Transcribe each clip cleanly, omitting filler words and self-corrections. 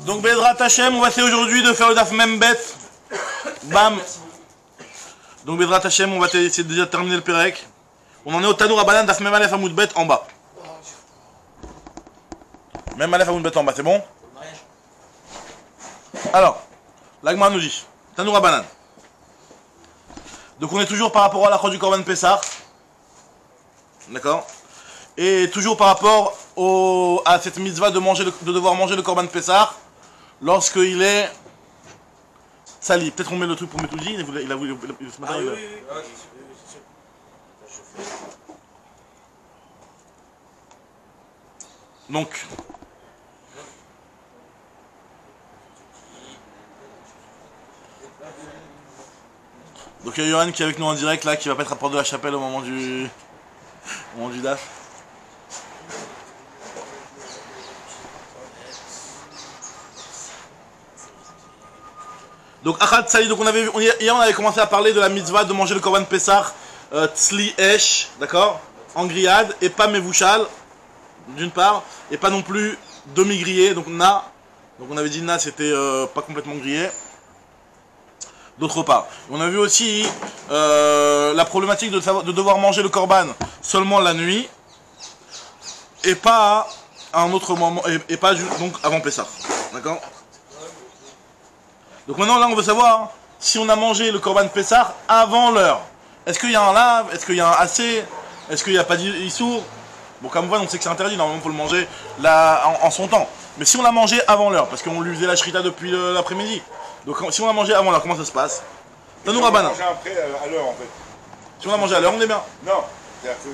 Donc Bezrat Hashem, on va essayer aujourd'hui de faire le Daf Membet. Bam. Donc Bezrat Hashem, on va essayer déjà de terminer le Pérec. On en est au Tanour Abanan Daf Mem Aleph Hamoud Bet en bas. Mem Aleph Hamoud Bet en bas, c'est bon? Alors, l'Agma nous dit Tanour Abanan. Donc on est toujours par rapport à la croix du Korban Pessah. D'accord? Et toujours par rapport à cette mitzvah de devoir manger le Korban Pessah lorsqu'il est sali. Peut-être on met le truc pour Metouji, il a voulu ce matin. Oui. Donc il y a Johan qui est avec nous en direct là, qui va pas être à Porte de la Chapelle au moment du DAF. Donc Achad Sali, donc hier on avait commencé à parler de la mitzvah de manger le Korban Pessah Tzli Esh, d'accord, en grillade, et pas Mevouchal, d'une part, et pas non plus demi-grillé, donc Na. Donc on avait dit Na c'était pas complètement grillé. D'autre part, on a vu aussi la problématique de devoir manger le Korban seulement la nuit, et pas à un autre moment, et pas donc avant Pessah, d'accord. Donc maintenant, là, on veut savoir si on a mangé le Korban Pessah avant l'heure. Est-ce qu'il y a un lave? Est-ce qu'il y a un assez? Est-ce qu'il n'y a pas d'issour? Bon, comme vous voyez, on sait que c'est interdit. Normalement, il faut le manger là, en son temps. Mais si on l'a mangé avant l'heure, parce qu'on lui faisait la shrita depuis l'après-midi. Donc si on l'a mangé avant l'heure, comment ça se passe? Tanour Abanan. Si on l'a mangé après, à l'heure, en fait. Si on l'a mangé à l'heure, on est bien. Non. C'est-à-dire que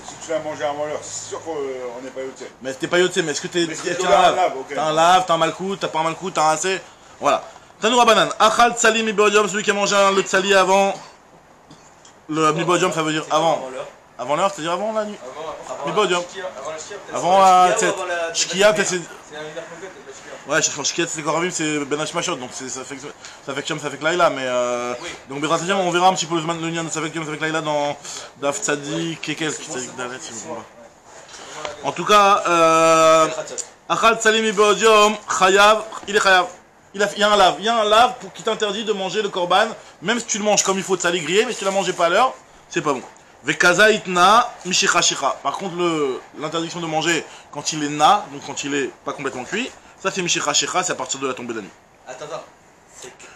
si tu l'as mangé avant l'heure, c'est sûr qu'on n'est pas yoté. Mais t'es pas yoté, mais est-ce que t'as un lave? T'as un lave, t'as un malkout, t'as pas un malkout, t'as un assez? Voilà. Tanour Abanan, Achal Tsali Mibodium, celui qui a mangé le Tsali avant. Le Mibodium, ça veut dire avant. Avant l'heure, c'est-à-dire avant la nuit. Mibodium. Avant la Shkia, peut-être c'est. Ouais, Shkia, c'est Koravim, c'est Ben Hashmashot, donc ça fait Kiam, ça fait Laila, mais. Donc Bezrat Hashem, on verra un petit peu le lien de ça fait Kiam, ça fait Laila dans Daf Tzadik, Kekel, Tzadik Dalet, si vous voulez. En tout cas, Achal Tsali Mibodium, Chayav, il est Chayav. Il y a un lave qui t'interdit de manger le korban, même si tu le manges comme il faut de sali grillé, mais si tu l'as mangé pas à l'heure, c'est pas bon. Vekaza itna mishicha shicha. Par contre, l'interdiction de manger quand il est na, donc quand il est pas complètement cuit, ça c'est mishicha shicha, c'est à partir de la tombée de la nuit. Attends.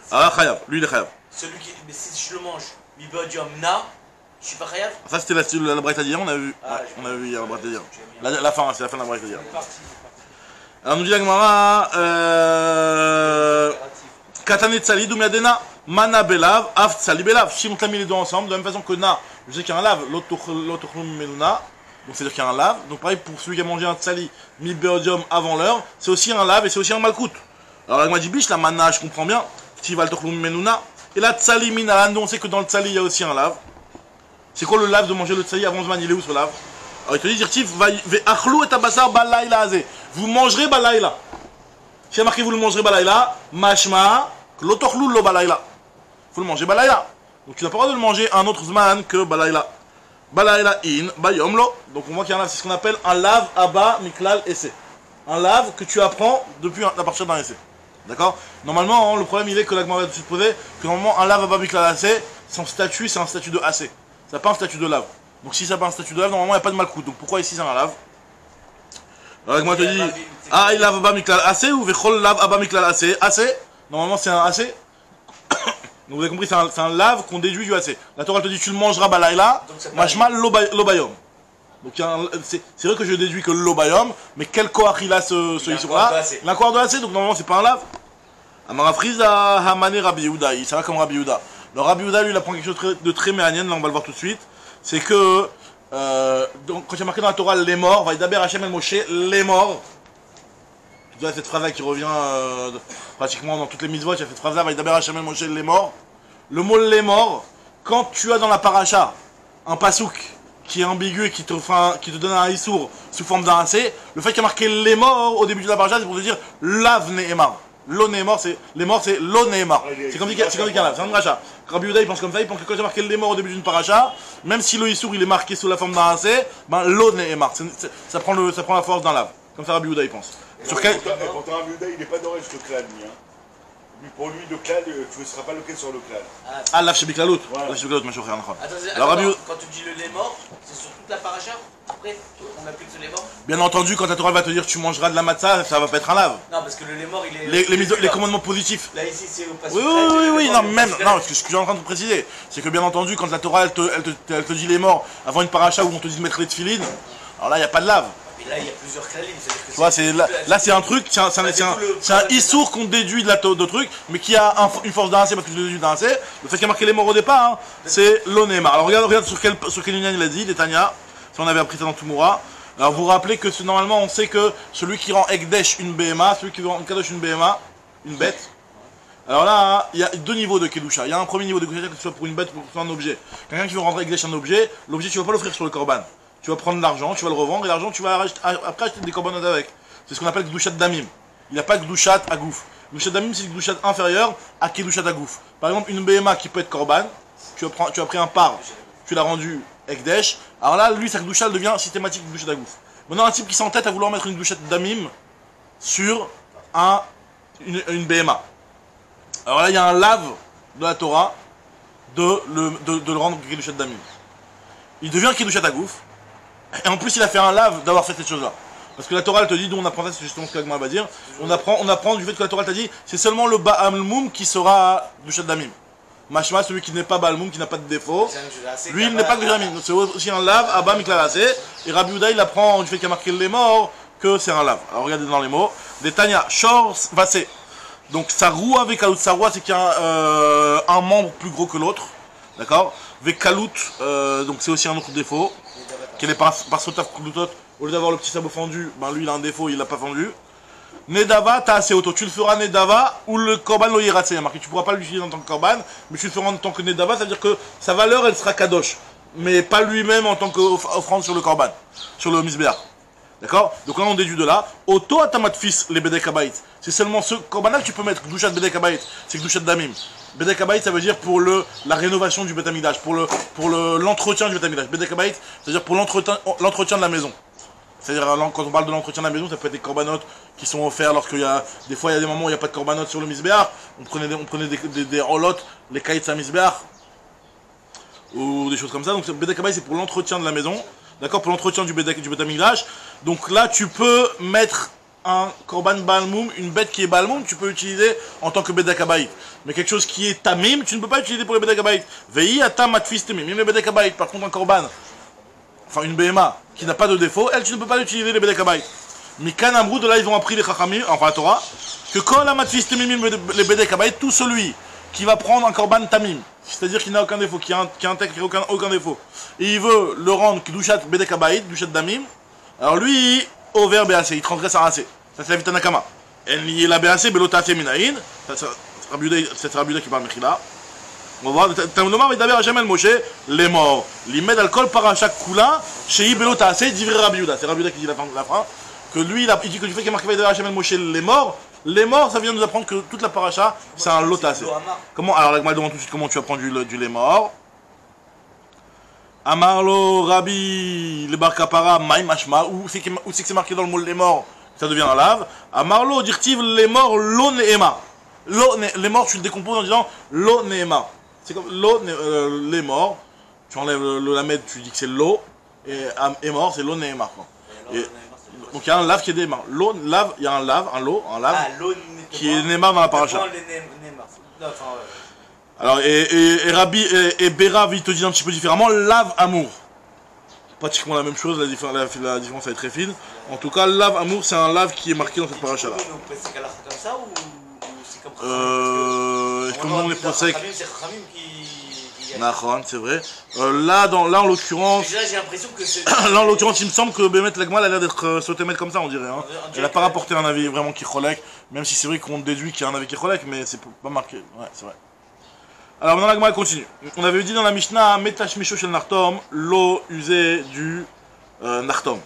Ah, chayav, lui il est chayav. Celui qui. Mais si je le mange, mibodium na, je suis pas chayav? Ça c'était la braïta d'hier, on a vu. Ah, ouais, on a vu hier la braïta d'hier. La fin, c'est la fin de la braïta d'hier. Alors nous dit la Gemara, Katane Tsali Doumiadena, Mana Belav, Av Tsali Belav. Si on t'a mis les deux ensemble, de la même façon que Na, je sais qu'il y a un lave, l'autochrum Meluna, donc c'est-à-dire qu'il y a un lave. Donc pareil pour celui qui a mangé un Tsali, mi Beodium avant l'heure, c'est aussi un lave et c'est aussi un malkout. Alors la Gemara dit biche, la Mana, je comprends bien, qui va l'autochrum Meluna. Et la Tsali Minalan, on sait que dans le Tsali il y a aussi un lave. C'est quoi le lave de manger le Tsali avant Zman? Il est où ce lave? Alors il te dit, Dirtif, Ve'achlou et Abassar Balaïla Azé. Vous mangerez Balaïla. Si il y a marqué vous le mangerez Balaïla, Mashma, Klotochlou lo Balaïla. Faut le manger Balaïla. Donc tu n'as pas le droit de le manger un autre Zman que Balaïla. Balaïla in, Bayom lo. Donc on voit qu'il y a un lave, c'est ce qu'on appelle un lave Abba Miklal Essai. Un lave que tu apprends à partir d'un essai. D'accord? Normalement, le problème il est que la Gemara va se poser que normalement un lave Abba Miklal Essai, son statut c'est un statut de assez. Ça n'a pas un statut de lave. Donc si ça n'a pas un statut de lave, normalement il n'y a pas de malkout. Donc pourquoi ici c'est un lave? Alors moi te dis, il lave Abba Miklal assez ou Vechol lave Abba Miklal assez? Assez, normalement c'est un assez. Donc vous avez compris, c'est un lave qu'on déduit du assez. La Torah te dit tu le mangeras Balaïla, Mashma l'obayom. Donc c'est vrai que je déduis que l'obayom, mais quel koach il a ce histoire-là? Il a un koach de assez, donc normalement c'est pas un lave. Amarafriza Hamane Rabbi Yehuda, ça va comme Rabbi Yehuda. Le Rabbi Yehuda lui il apprend quelque chose de très méanienne, là on va le voir tout de suite. C'est que donc, quand il y a marqué dans la Torah les morts, Vaïdaber Hachem el Moshe, les morts. Tu vois cette phrase-là qui revient pratiquement dans toutes les mitzvot, il y a cette phrase-là, Vaïdaber Hachem el Moshe, les morts. Le mot les morts, quand tu as dans la paracha un pasouk qui est ambigu et qui te donne un issour sous forme d'un assez, le fait qu'il y a marqué les morts au début de la paracha, c'est pour te dire lav ne'emar. L'onémor, c'est les morts, c'est l'onémar. C'est comme dit qu'un lave, c'est un dracha. Rabbi Yehuda il pense comme ça, il pense que quand j'ai marqué les morts au début d'une paracha, même si le issour il est marqué sous la forme d'un assez, ben l'onémar, ça prend la force d'un lave. Comme ça Rabbi Yehuda il pense. Sur quel... Pourtant, Rabbi Yehuda, il n'est pas d'origine le clan, lui. Hein. Pour lui, le clan, tu ne seras pas loqué sur le clan. Ah, là, chez Biklalut. Voilà. Là, chez Biklalut, ma chouchère. Alors, quand tu dis le lait mort, c'est sur toute la paracha. Après, on applique ce lait mort. Bien entendu, quand la Torah va te dire tu mangeras de la matzah, ça va pas être un lave. Non, parce que le lait mort, il est. Les commandements positifs. Là, ici, c'est au passage. Oui, non, même, non, ce que je suis en train de te préciser, c'est que bien entendu, quand la Torah, elle te dit les morts avant une paracha où on te dit de mettre les tefilines, alors là, il n'y a pas de lave. Mais là, il y a plusieurs klalim. Tu vois, là, c'est un truc, c'est un issour qu'on déduit de truc, mais qui a une force d'un C, parce que je le déduis d'un C. Le fait qu'il y a marqué les morts au départ, hein, c'est l'onéma. Alors regarde sur quel ligne il a dit, les Tanya, si on avait appris ça dans Tumura. Alors vous vous rappelez que normalement, on sait que celui qui rend Ekdesh une BMA, celui qui rend Kadosh une BMA, une bête. Alors là, il y a deux niveaux de Kedusha. Il y a un premier niveau de Kedusha, que ce soit pour une bête ou pour un objet. Quelqu'un qui veut rendre Ekdesh un objet, l'objet tu ne vas pas l'offrir sur le korban. Tu vas prendre l'argent, tu vas le revendre, et l'argent tu vas après acheter des korbanot avec. C'est ce qu'on appelle Kedushat Damim. Il n'y a pas Kedushat Agouf. Kedushat Damim, c'est Kedushat inférieur à Kedushat Agouf. Par exemple, une BMA qui peut être korban, tu as pris un par, tu l'as rendu Ekdesh. Alors là, lui, sa Kedusha devient systématique Kedushat Agouf. Maintenant, un type qui s'entête à vouloir mettre une Kedushat Damim sur une BMA. Alors là, il y a un lave de la Torah de le rendre Kedushat Damim. Il devient Kedushat Agouf. Et en plus, il a fait un lave d'avoir fait cette chose-là. Parce que la Torah, elle te dit, d'où on apprend ça, c'est justement ce que l'Agma va dire. On apprend du fait que la Torah t'a dit, c'est seulement le Baal Moum qui sera Kedushat Damim. Mashma, celui qui n'est pas Baal Moum, qui n'a pas de défaut. Lui, il n'est pas Kedushat Damim. C'est aussi un lave, Abba Miklarasé. Et Rabbi Yehuda, il apprend du fait qu'il a marqué les morts, que c'est un lave. Alors regardez dans les mots. Des Tanya, Shor, Vassé. Donc, Saroua avec Kalut. Saroua, c'est qu'il y a un membre plus gros que l'autre. D'accord? Avec Kalut, donc c'est aussi un autre défaut. Qui est par Sotaf Kulutot, au lieu d'avoir le petit sabot fendu, ben lui il a un défaut, il l'a pas fendu. Nedava, t'as assez auto. Tu le feras Nedava ou le korban lo yiratse. Il y a marqué, tu pourras pas l'utiliser en tant que korban, mais tu le feras en tant que Nedava, ça veut dire que sa valeur elle sera kadosh. Mais pas lui-même en tant qu'offrande sur le korban, sur le misbéach. D'accord? Donc là on déduit de là. Auto atamat fils les bedek habayit. C'est seulement ce korban que tu peux mettre, Gdushat bedek habayit, c'est Gdushat damim. Bedek habayit ça veut dire pour la rénovation du Bet Hamikdash, pour l'entretien du Bet Hamikdash. Bedek habayit, c'est-à-dire pour l'entretien de la maison. C'est-à-dire quand on parle de l'entretien de la maison, ça peut être des corbanotes qui sont offerts lorsqu'il y a des fois il y a des moments où il n'y a pas de corbanotes sur le misbéach. On prenait des rolottes, les kaïts à misbéach ou des choses comme ça. Donc bedek habayit c'est pour l'entretien de la maison. D'accord, pour l'entretien du Bet Hamikdash. Donc là, tu peux mettre un korban balmoum, une bête qui est balmoum, tu peux utiliser en tant que bedek habayit. Mais quelque chose qui est tamim, tu ne peux pas utiliser pour le bedek habayit. Veillez à tam atfis tamim. Même le bedek habayit, par contre, un korban, enfin une BMA qui n'a pas de défaut, elle, tu ne peux pas l'utiliser les bedek habayit. Mikan Amrou, de là, ils ont appris les chachamim, enfin la Torah, que quand la matfis tamim, les bedek habayit, tout celui qui va prendre un korban tamim, c'est-à-dire qu'il n'a aucun défaut, qui a un texte qui n'a aucun défaut, et il veut le rendre Kedushat bedek habayit, Kedushat damim, alors lui, au verbe BAC, il transgresse un AC. Ça c'est la Vita Nakama. Elle y est la BAC, Belota Minaïn, c'est Rabbi Yehuda qui parle Mechila. On va voir, Talmud va d'abord à Jamel Moshe, les morts. L'imed alcool parachat kula, chez Belota AC, d'ivrer Rabbi Yehuda. C'est Rabbi Yehuda qui dit la fin, que lui, il dit que du fait qu'il y a marqué à Jamel Moshe, les morts, ça vient nous apprendre que toute la paracha, c'est un lotas. Comment, alors, la demande tout de suite comment tu apprends du lait mort. Amarlo Rabbi, le bar kapara, maï mashma, où c'est que c'est marqué dans le mot les morts, ça devient un lave. Amarlo, dirtiv les morts, lo neema. Les morts, tu le décomposes en disant lo neema. C'est comme les morts, tu enlèves le lamed, tu dis que c'est lo, et mort, c'est lo neema. Donc il y a un lave qui est déma. Lave, il y a un lave, qui est néma dans la paracha. Alors, et Rabbi et Bérav, il te dit un petit peu différemment, lave amour. Pratiquement la même chose, la différence est très fine. En tout cas, lave amour, c'est un lave qui est marqué dans cette paracha là. Comment on est procès? C'est vrai. Là en l'occurrence. Là j'ai l'impression que c'est. Là en l'occurrence, il me semble que Bémet Lagma a l'air d'être sauté mettre comme ça, on dirait. Hein. Elle n'a pas rapporté un avis vraiment qui relèque, même si c'est vrai qu'on déduit qu'il y a un avis qui relèque, mais c'est pas marqué. Ouais, c'est vrai. Alors maintenant Lagma continue. On avait dit dans la Mishnah, Metash Misho Shel Nartom, l'eau usée du Nartom.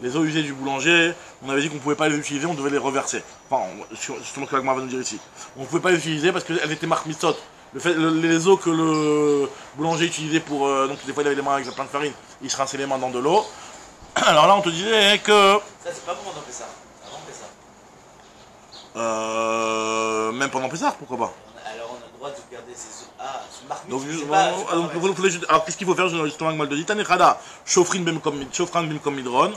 Les eaux usées du boulanger, on avait dit qu'on ne pouvait pas les utiliser, on devait les reverser. Enfin, justement ce que Lagma va nous dire ici. On ne pouvait pas les utiliser parce qu'elles étaient marques mitzot. Les os que le boulanger utilisait pour... donc des fois il avait les mains avec plein de farine, il se rinçait les mains dans de l'eau. Alors là on te disait que... Ça c'est pas bon d'en faire ça. Même pendant Pessah, pourquoi pas. Alors on a le droit de garder ses œufs. Ah, ce marmite, Donc, c'est pas alors qu'est-ce qu'il faut faire justement avec Mal de dit Tanechada, Shofrin bem kom midron.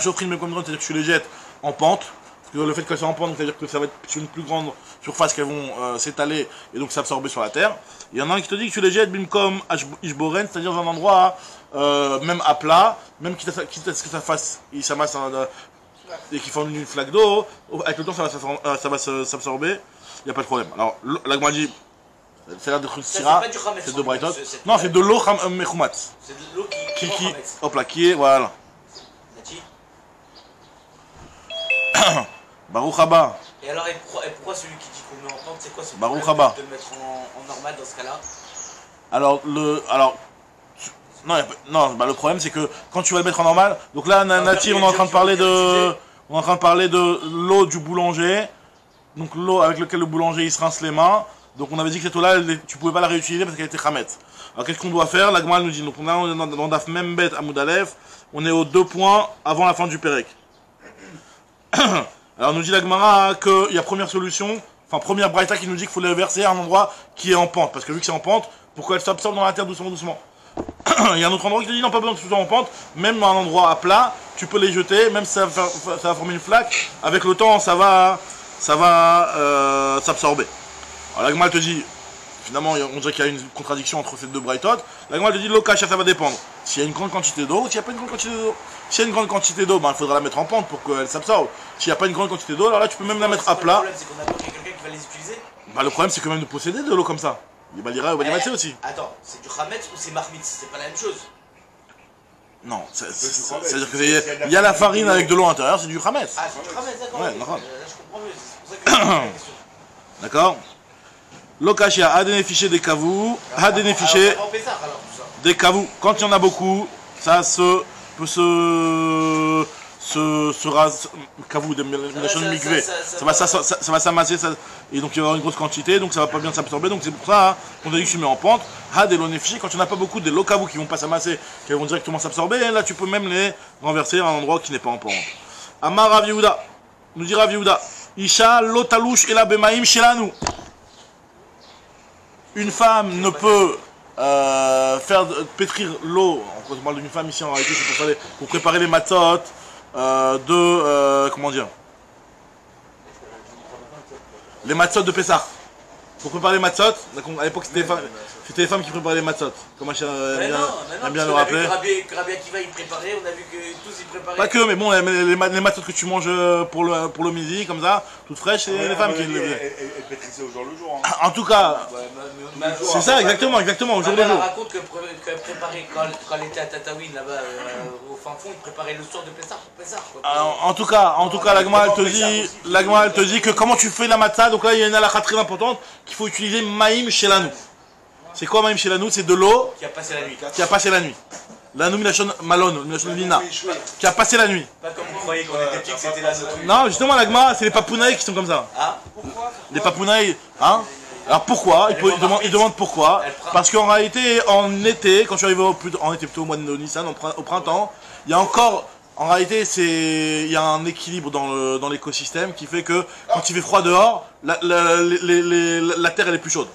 Shofrin bem kom midron, c'est-à-dire que tu les jettes en pente. Parce que le fait qu'elles soient en pente, c'est-à-dire que ça va être sur une plus grande surface qu'elles vont s'étaler et donc s'absorber sur la terre. Il y en a un qui te dit que tu les jettes bimkom ishboren, c'est-à-dire dans un endroit même à plat, même quitte à ce que ça fasse, il s'amasse et qu'il forme une flaque d'eau, avec le temps ça va s'absorber, il n'y a pas de problème. Alors l'agma dit, ça a l'air d'être une syrah, c'est de Brighton. Non, c'est de l'eau mechoumat. C'est de l'eau Qui, hop là, qui est, voilà. Baruch Haba. Et alors, et pourquoi celui qui dit qu'on met en pente, c'est quoi ce Baruch problème Haba. de le mettre en normal dans ce cas-là? Alors, le problème c'est que quand tu vas le mettre en normal, donc là, Nati, on est en train de parler de l'eau du boulanger, donc l'eau avec laquelle le boulanger il se rince les mains. Donc on avait dit que cette eau-là, tu pouvais pas la réutiliser parce qu'elle était chamet. Alors qu'est-ce qu'on doit faire? La Gemara nous dit, donc on est dans Daf Membet Amoud Aleph, on est aux 2 points avant la fin du Pérec. Alors nous dit la Gemara qu'il y a première solution, enfin première braïta qui nous dit qu'il faut les verser à un endroit qui est en pente, parce que vu que c'est en pente, pourquoi elle s'absorbe dans la terre doucement. Il y a un autre endroit qui te dit non, pas besoin que ce soit en pente, même dans un endroit à plat, tu peux les jeter, même si ça va former une flaque, avec le temps ça va s'absorber. Alors la Gemara te dit, finalement on dirait qu'il y a une contradiction entre ces deux braïtotes, la Gemara te dit l'okasha ça va dépendre, s'il y a une grande quantité d'eau ou s'il n'y a pas une grande quantité d'eau. S'il y a une grande quantité d'eau, ben, il faudra la mettre en pente pour qu'elle s'absorbe. S'il n'y a pas une grande quantité d'eau, alors là tu peux même la mettre à plat. Le problème c'est qu'on a pas quelqu'un qui va les utiliser. Bah, le problème c'est quand même de posséder de l'eau comme ça. Il va lire au Balimatsé aussi. Attends, c'est du Hametz ou c'est marmite? C'est pas la même chose. Non, c'est-à-dire qu'il y a la farine avec de l'eau à l'intérieur, c'est du Hametz. Ah, c'est du Hametz, d'accord. Ouais, Là, d'accord. je comprends mieux. C'est pour ça que je pose la question. D'accord. L'okashia a des fichiers des kavou, a des fichiers Alors, on va en Pessah, alors, tout ça. des kavou. Quand il y en a beaucoup, ça peut se rase, kavou, de migrer. Ça va s'amasser, et donc il va y avoir une grosse quantité, donc ça va pas bien s'absorber. Donc c'est pour ça qu'on a dit que tu mets en pente. Ha des fichiers, quand il n'y en a pas beaucoup, des kavou qui vont pas s'amasser, qui vont directement s'absorber, là tu peux même les renverser à un endroit qui n'est pas en pente. Amar Rav Yehuda, nous dit Rav Yehuda, Isha lotalouche et la bemaim shelanu. Une femme ne peut faire pétrir l'eau, on parle d'une femme ici en réalité, c'est pour préparer les matzot comment dire, les matzot de Pessah. Pour préparer les matzot, à l'époque c'était les femmes qui préparaient les matzot. Comment j'aime bien le rappeler. Rabbi Akiva il préparait, on a vu que tous ils préparaient. Pas que, mais bon, les matzot que tu manges pour le midi, comme ça, toutes fraîches, c'est les femmes qui les faisaient. Elle pétrissait au jour le jour. Hein. En tout cas, c'est ça, exactement, au jour le jour. Elle raconte qu'elle préparait quand elle était à Tataouine, là-bas, au fin fond, il préparait le soir de Pessah. En tout cas, la Gemara elle te dit que comment tu fais la matzah, donc là il y a une halakha très importante, qu'il faut utiliser maïm shelanu. C'est quoi maïm shelanu? C'est de l'eau qui a passé la nuit. La nomination malone, nomination lina, qui a passé la nuit. Pas comme vous croyez qu'on était petit que c'était la nuit. Non, justement la Gemara, c'est les papounaïs qui sont comme ça. Ah, pourquoi? Les papounaïs, hein? Alors pourquoi? Il demande pourquoi. Parce qu'en réalité, en été, quand je suis arrivé en été plutôt au mois de Nissan, au printemps, il y a encore, en réalité, il y a un équilibre dans l'écosystème qui fait que quand il fait froid dehors, la terre elle est plus chaude.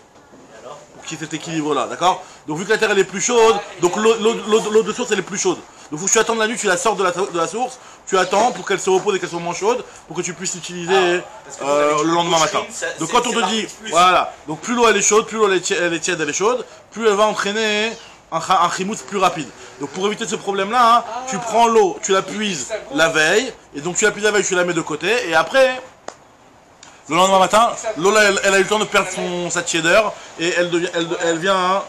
Pour qu'il y ait cet équilibre là, d'accord? Donc vu que la terre elle est plus chaude, donc l'eau de source elle est plus chaude. Donc faut que tu attendes la nuit, tu la sors de la source, tu attends pour qu'elle se repose et qu'elle soit moins chaude, pour que tu puisses l'utiliser le lendemain matin. Donc quand on te dit, voilà, donc plus l'eau elle est chaude, plus l'eau elle est tiède, elle est chaude, plus elle va entraîner un chimoutz plus rapide. Donc pour éviter ce problème là, tu prends l'eau, tu la puises la veille, et donc tu la puises la veille, tu la mets de côté, et après, le lendemain matin, l'eau elle a eu le temps de perdre sa tiédeur, et elle devient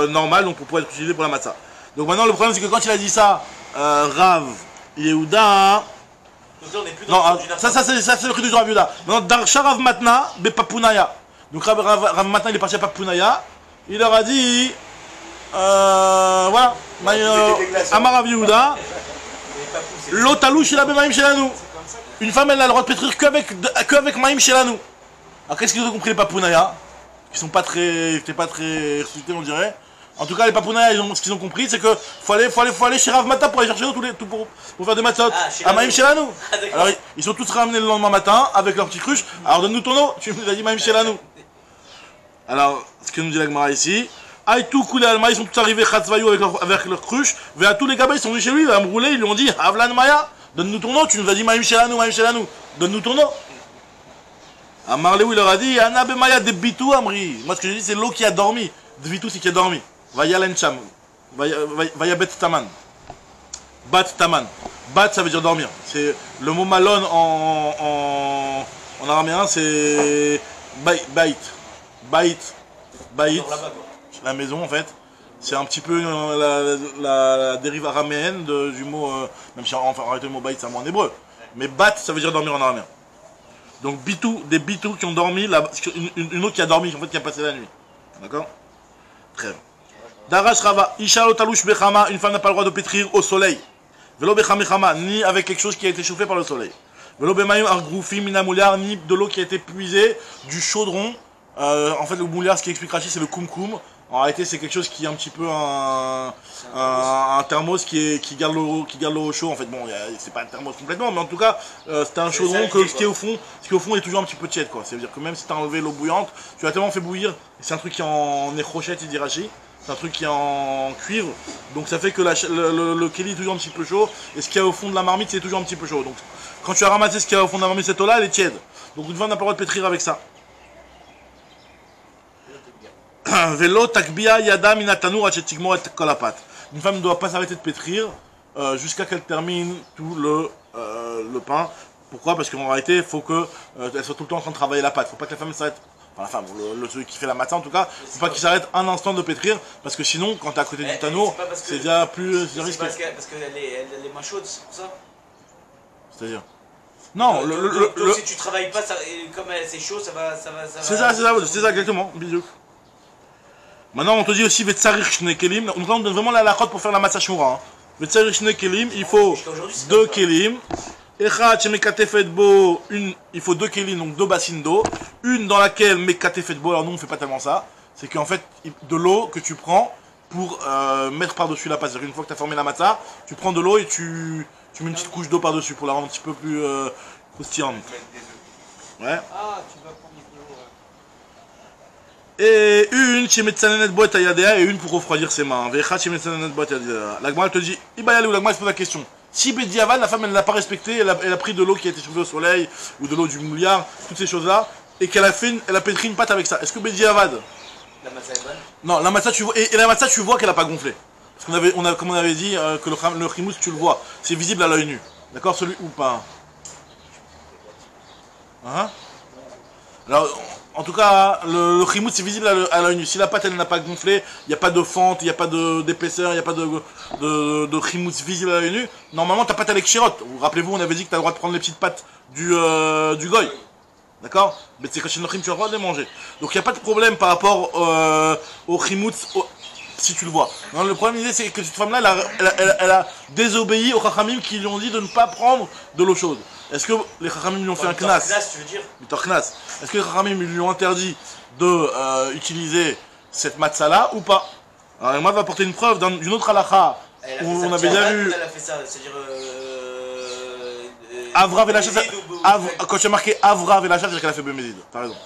normale, donc pour pouvoir être utilisée pour la matzah. Donc maintenant le problème c'est que quand il a dit ça, Rav Yehuda, non, ça c'est le cri du Rav Yehuda. Maintenant Darsha Rav Matna Bepapunaya. Donc Rav Matna il est parti à Papunaya, il leur a dit, voilà, Amar Rav Yehuda, l'otalou chez la bemaim chez la nous. Une femme elle a le droit de pétrir qu'avec maïm chez la nous. Alors qu'est-ce qu'ils ont compris les Papunaya? Qui sont pas très ressuscités on dirait. En tout cas, les papounas, ce qu'ils ont compris, c'est que faut aller chez Rav Mata pour aller chercher l'eau pour faire des matzot. Ah, Maïm Shelanou. Ah, d'accord. Alors, ils sont tous ramenés le lendemain matin avec leur petite cruche. Alors, donne-nous ton eau. Tu nous as dit Maïm Shelanou. Alors, ce que nous dit la Gemara ici. Aïtou Koulé Alma, ils sont tous arrivés Khatzvayou avec leur cruche. À tous les gars, ils sont venus chez lui, ils l'ont roulé, ils lui ont dit Havlan Maya, donne-nous ton eau. Tu nous as dit Maïm Shelanou, donne-nous ton eau. À Marléou, il leur a dit Anabe Maya de Bitou Amri. Moi, ce que je dis, c'est l'eau qui a dormi. Dvitou, c'est qui a dormi. Vaya Lencham. Vaya Bet Taman. Bat Taman. Bat, ça veut dire dormir. C'est le mot malone en araméen, c'est Bait. La maison, en fait. C'est un petit peu la dérive araméenne du mot, même si en réalité le mot Bait, c'est un mot en hébreu. Mais Bat, ça veut dire dormir en araméen. Donc bitou, des bitous qui ont dormi, une eau qui a dormi, en fait, qui a passé la nuit. D'accord? Très bien. Darash Rava, Isha Otalouch Bechama, une femme n'a pas le droit de pétrir au soleil. Velo Bechamechama, ni avec quelque chose qui a été chauffé par le soleil. Velo Bemayim Argroufi Minamouliar, ni de l'eau qui a été puisée du chaudron. En fait, le mouliard, ce qui explique Rachid, c'est le koum. En réalité, c'est quelque chose qui est un petit peu un thermos qui garde l'eau au chaud. En fait, bon, c'est pas un thermos complètement, mais en tout cas, c'est un chaudron que ce qui est au fond est toujours un petit peu tiède, quoi. C'est-à-dire que même si tu as enlevé l'eau bouillante, tu l'as tellement fait bouillir, c'est un truc qui est en échrochette, il dit Rachid. C'est un truc qui est en cuivre, donc ça fait que le kéli est toujours un petit peu chaud, et ce qu'il y a au fond de la marmite, c'est toujours un petit peu chaud. Donc, quand tu as ramassé ce qu'il y a au fond de la marmite, cette eau-là, elle est tiède. Donc, une femme n'a pas le droit de pétrir avec ça. Velo takbia yada minatanour achetikmo et kolapat. Une femme ne doit pas s'arrêter de pétrir jusqu'à qu'elle termine tout le pain. Pourquoi? Parce qu'en réalité, il faut qu'elle soit tout le temps en train de travailler la pâte. Il ne faut pas que la femme s'arrête. Enfin, la femme, celui qui fait la matin en tout cas, il ne faut pas qu'il s'arrête un instant de pétrir. Parce que sinon, quand tu es à côté du tanour, c'est déjà plus risqué. Parce qu'elle est moins chaude, c'est pour ça. C'est-à-dire? Non, donc si tu travailles pas, comme c'est chaud, ça va. C'est ça exactement, bisous. Maintenant, on te dit aussi Vetsarir Shne Kelim. On donne vraiment la lachote pour faire la matzah shmura. Vetsarir Shne Kelim, il faut 2 kelim. Echad Shemekatefet Bo, il faut 2 kelim, donc 2 bassines d'eau. Une dans laquelle Mekatefet Bo, alors nous on fait pas tellement ça. C'est qu'en fait, de l'eau que tu prends pour mettre par-dessus la pâte. C'est-à-dire qu'une fois que tu as formé la matzah, tu prends de l'eau et tu mets une petite couche d'eau par-dessus pour la rendre un petit peu plus croustillante. Ouais. Ah, tu vas prendre de l'eau. Et une chez Metzanenet Boet Ayadea et une pour refroidir ses mains. Vechat chez Metzanenet Boet Ayadea. La Gemara te dit, Ibayalou, la Gemara se pose la question. Si Bediavad, la femme elle ne l'a pas respecté, elle a pris de l'eau qui a été chauffée au soleil, ou de l'eau du mouliard, toutes ces choses-là, et qu'elle a pétri une pâte avec ça. Est-ce que Bediavad. La matzah est bonne? Non, la matzah tu vois, et la matzah tu vois qu'elle n'a pas gonflé. Parce comme on avait dit, que le chimous tu le vois, c'est visible à l'œil nu. D'accord, celui ou pas? Hein? Alors, en tout cas, le chimout c'est visible à l'œil nu. Si la pâte elle n'a pas gonflé, il n'y a pas de fente, il n'y a pas d'épaisseur, il n'y a pas de chimout visible à l'œil nu, normalement ta pâte elle est kshirot. Rappelez-vous, on avait dit que tu as le droit de prendre les petites pâtes du goy. D'accord? Mais c'est quand tu as le droit de les manger. Donc il n'y a pas de problème par rapport au chimout si tu le vois. Non, le problème c'est que cette femme-là, elle a désobéi aux chachamim qui lui ont dit de ne pas prendre de l'eau chaude. Est-ce que les chachamim lui ont fait un knas? Tu veux dire? Est-ce que les chachamim lui ont interdit de utiliser cette matzah-là ou pas? Alors moi, je vais apporter une preuve d'une autre halakha où on avait déjà vu. Elle a fait ça, c'est-à-dire. Avra Velachat, quand tu as marqué Avra Velachat, c'est-à-dire qu'elle a fait Bémézid. T'as raison.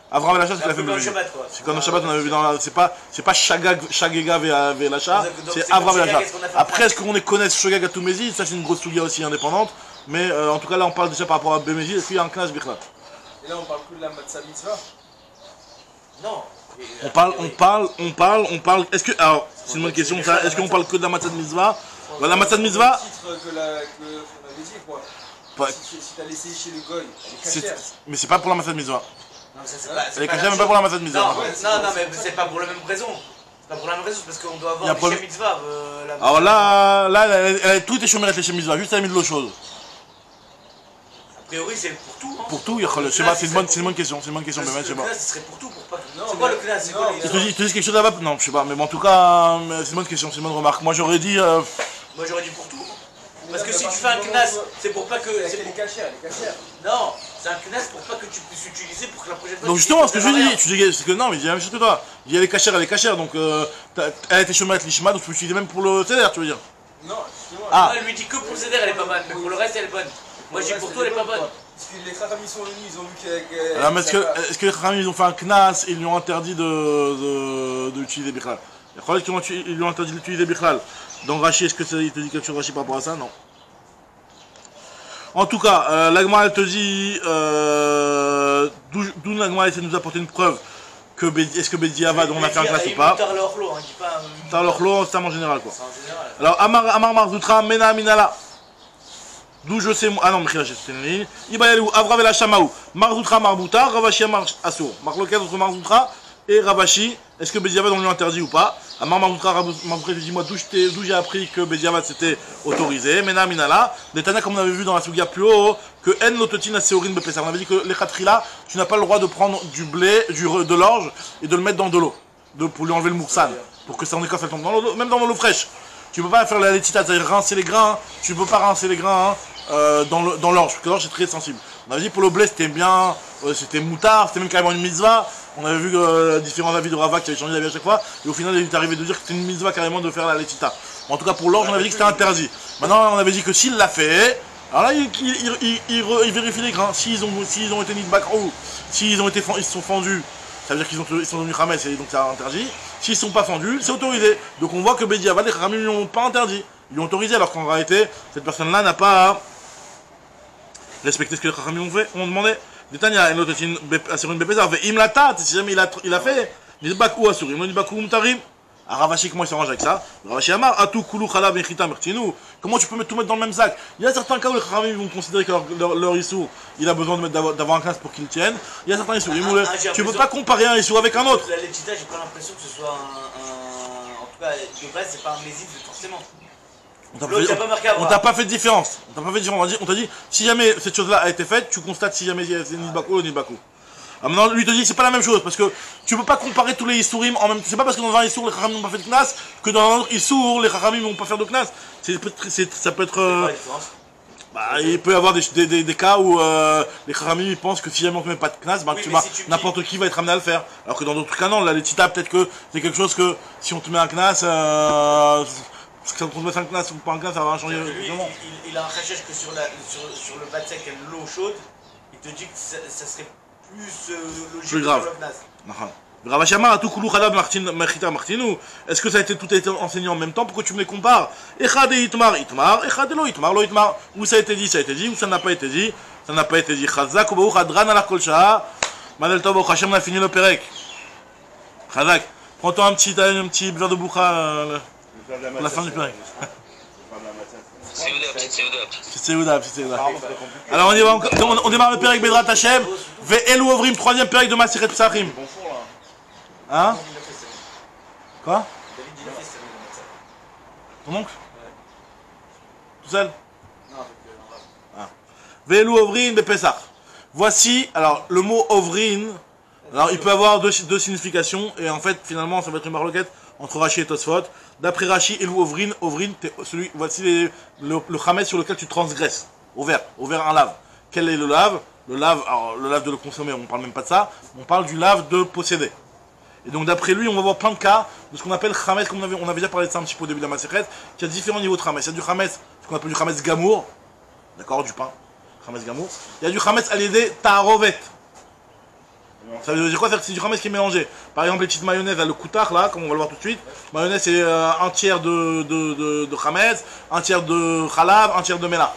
Avra Velachat, c'est qu'elle a fait Bémézid. C'est comme dans le Shabbat, on avait vu dans c'est pas Shagega Velachat, c'est Avra Velachat. Après, est-ce qu'on connaît Shageg à tout Mézid? Ça, c'est une grosse souga aussi indépendante. Mais en tout cas, là, on parle déjà par rapport à Bémézid. Est-ce qu'il y a un classe Bichlat? Et là, on parle plus de la matzah mitzvah? Non. On parle. Est-ce que. Alors, c'est une bonne question ça. Est-ce qu'on parle que de la matzah de mitzvah? La matzah de mitzvah. Le titre qu'on avait dit, quoi. Si t'as laissé chez le goy, elle est cachère. Mais c'est pas pour la matzah de mitzvah. Non, ça, c'est pas. Elle est cachère, mais pas pour la matzah de mitzvah. Non, mais c'est pas pour la même raison. C'est pas pour la même raison, c'est parce qu'on doit avoir les chez mitzvah. Alors là, tout est chômérette les chez mitzvah, juste elle a mis de l'eau chaude. A priori, c'est pour tout. Pour tout, c'est une bonne question. C'est une bonne question, mais je sais pas. Le classe, ce serait pour tout, pour pas. C'est quoi le classe? Ils te disent quelque chose là-bas? Non, je sais pas, mais en tout cas, c'est une bonne question, c'est une bonne remarque. Moi j'aurais dit. Moi j'aurais dit pour tout. Parce que si tu fais un knas, c'est pour pas que. Les C'est pour... cachères, les cachères. Non, c'est un knas pour pas que tu puisses utiliser pour que la prochaine fois. Donc justement, ce que je dis, tu dis, c'est que non, mais il dit la même chose que toi. Il y a les cachères, donc elle a été chômée avec l'ishma, donc tu peux l'utiliser même pour le CDR, tu veux dire. Non, justement. Ah. Elle lui dit que pour le CDR elle est pas bonne, mais pour le reste elle est bonne. Moi j'ai pour toi elle est pas bonne. Parce que les Khatami sont venus, ils ont vu que. Alors, mais est-ce que les Khamim, ils ont fait un knas et ils lui ont interdit d'utiliser Bichlal? Il y a qu'ils lui ont interdit d'utiliser Bichlal. Donc Rashi, est-ce que il te dit quelque chose Rashi par rapport à ça? Non. En tout cas, l'Agma elle te dit, d'où l'Agma essaie de nous apporter une preuve que est-ce que Bediavad on a fait un knas ou pas? Tar le horlo, hein, dis pas. Tar le horlo, c'est en général quoi. C'est en général. Alors Amar Marzoutra, Mena Minala. D'où je sais. Ah non, mais c'est une ligne. Ibayalou, Avrav el Hashamaou. Marzoutra, Marbouta, Ravashi, Amar Assour. Marloquet entre Marzoutra et Ravashi. Est-ce que Bediavad on lui interdit ou pas? Amar Marzoutra, Marzoutra, dis-moi d'où j'ai appris que Bediavad c'était autorisé. Mena Minala. Des Tana, comme on avait vu dans la Sougia plus haut, que En Lototin a Séorine Bepessar. On avait dit que les Khatrila, tu n'as pas le droit de prendre du blé, de l'orge et de le mettre dans de l'eau. Pour lui enlever le moursan. Pour que ça en écoffe, elle tombe dans l'eau, même dans l'eau fraîche. Tu peux pas faire la létita, c'est-à-dire rincer les grains. Hein. Tu peux pas rincer les grains. Dans l'orge, parce que l'orge c'est très sensible. On avait dit pour le blé c'était bien, c'était moutard, c'était même carrément une mitzvah. On avait vu différents avis de Rava qui avaient changé d'avis à chaque fois, et au final il est arrivé de dire que c'était une mitzvah carrément de faire la létita. En tout cas pour l'orge on avait dit que c'était interdit. Maintenant on avait dit que s'il l'a fait, alors là il vérifie les grains. S'ils ont été nidbak ou s'ils se sont fendus, ça veut dire qu'ils sont devenus khames et donc c'est interdit. S'ils ne sont pas fendus, c'est autorisé. Donc on voit que Bediavad, les khamim ne l'ont pas interdit. Ils l'ont autorisé alors qu'en réalité, cette personne-là n'a pas respecté ce que les khamim ont demandé. Détania, Assurin Bepezar, im la tate, si jamais il a fait, Nidbak ou Assurim, Nidbak ou Mutarim. Ravashi, comment il s'arrange avec ça? Ravashi Amar, Atou Koulou Khala Bechita Mertinu. Comment tu peux mettre tout mettre dans le même sac? Il y a certains cas où les khamim vont considérer que leur issour, il a besoin d'avoir un classe pour qu'il tienne. Il y a certains issours, tu peux pas comparer un issour avec un autre. La létita, j'ai pas l'impression que ce soit en tout cas, de base, c'est pas un méside forcément. On t'a pas fait de différence. On t'a dit, si jamais cette chose-là a été faite, tu constates si jamais c'est Nidbakou ou Nidbakou. Alors maintenant, lui te dit que c'est pas la même chose, parce que tu peux pas comparer tous les Issourim en même temps. C'est pas parce que dans un Issour, les Chachamim n'ont pas fait de Knas, que dans un autre Issour, les Chachamim vont pas faire de Knas. Ça peut être... il peut y avoir des cas où les Chachamim pensent que si jamais on ne met pas de Knas, n'importe qui va être amené à le faire. Alors que dans d'autres cas, non, la Létita, peut-être que c'est quelque chose que si on te met un Knas... Parce que quand on met un Knas ou pas un Knas, ça va changer. Il a un rachèche que sur le bas de sec et l'eau chaude, il te dit que ça serait plus logique plus grave. Que le Knas. Ravashama, Atukoulou Khalab Marchita Martinou. Est-ce que ça a été tout a été enseigné en même temps? Pourquoi tu me les compares? Echad et Itmar, Echad et lo Itmar. Où ça a été dit, où ça n'a pas été dit. Ça n'a pas été dit. Chazak, Obaou Khadran ala Kolsha. Manel Tov, Hachem a fini le Perek. Chazak, prends-toi un petit verre de boucha. À la fin du Perek. C'est Séouda. Alors on démarre le Perek Bedrat Hashem. Ve'elu Ovrim, troisième Perek de Maseret Psachim. Hein? Quoi? Ton oncle? Tout seul? Non, avec Ve'elu Ovrin Bepesach. Voici, alors le mot Ovrin, alors il peut avoir deux significations, et en fait finalement ça va être une marloquette entre Rashi et Tosfot. D'après Rashi, Elu Ovrin, voici le Khamet sur lequel tu transgresses. Au vert un lave. Quel est le lave? Le lave de le consommer, on ne parle même pas de ça, on parle du lave de posséder. Et donc d'après lui, on va voir plein de cas de ce qu'on appelle Khamet, comme on avait déjà parlé de ça un petit peu au début de la Masechet, qui a différents niveaux de Khamet. Il y a du Khamet, ce qu'on appelle du Khamet Gamour, d'accord, du pain, Khamet Gamour. Il y a du Khamet Alédé Ta'arovet. Ça veut dire quoi? C'est du Khamet qui est mélangé. Par exemple, les petites mayonnaises, le koutach, là, comme on va le voir tout de suite. Mayonnaise, c'est un tiers de Khamet, un tiers de Khalab, un tiers de Mela.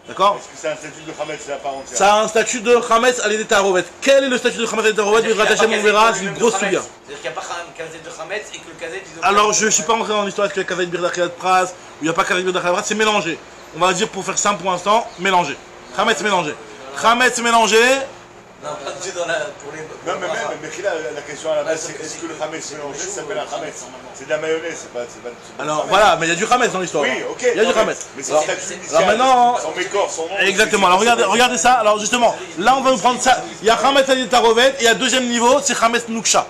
D'accord? Est-ce que c'est un statut de Khamet, c'est la part entière? Ça a un statut de Khamet Alédé Ta'arovet. Quel est le statut de Khamet Alédé Ta'arovet? Le Ratachem, on verra, c'est une grosse souga. C'est-à-dire qu'il n'y a pas un kazet de Khamet et que le kazet du. Alors, je ne suis pas rentré dans l'histoire avec le kazet Birdachiat Pras, où il n'y a pas kazet Birdachiat Pras, c'est mélangé. On va dire, pour faire simple pour l'instant, mélangé. Khamet mélangé. Khamet mélangé. Non, pas du tout pour les. Non, mais même, la question à la base, c'est est-ce que le Khamet mélangé s'appelle un Khamet? C'est de la mayonnaise, c'est pas. Alors voilà, mais il y a du Khamet dans l'histoire. Oui, ok. Il y a du Khamet. Mais son statut initial, maintenant, son mécor, son nom. exactement. Alors regardez ça. Alors justement, là on va nous prendre ça. Il y a Khamet Alédé Ta'arovet et à deuxième niveau, c'est Khamet Nuksha.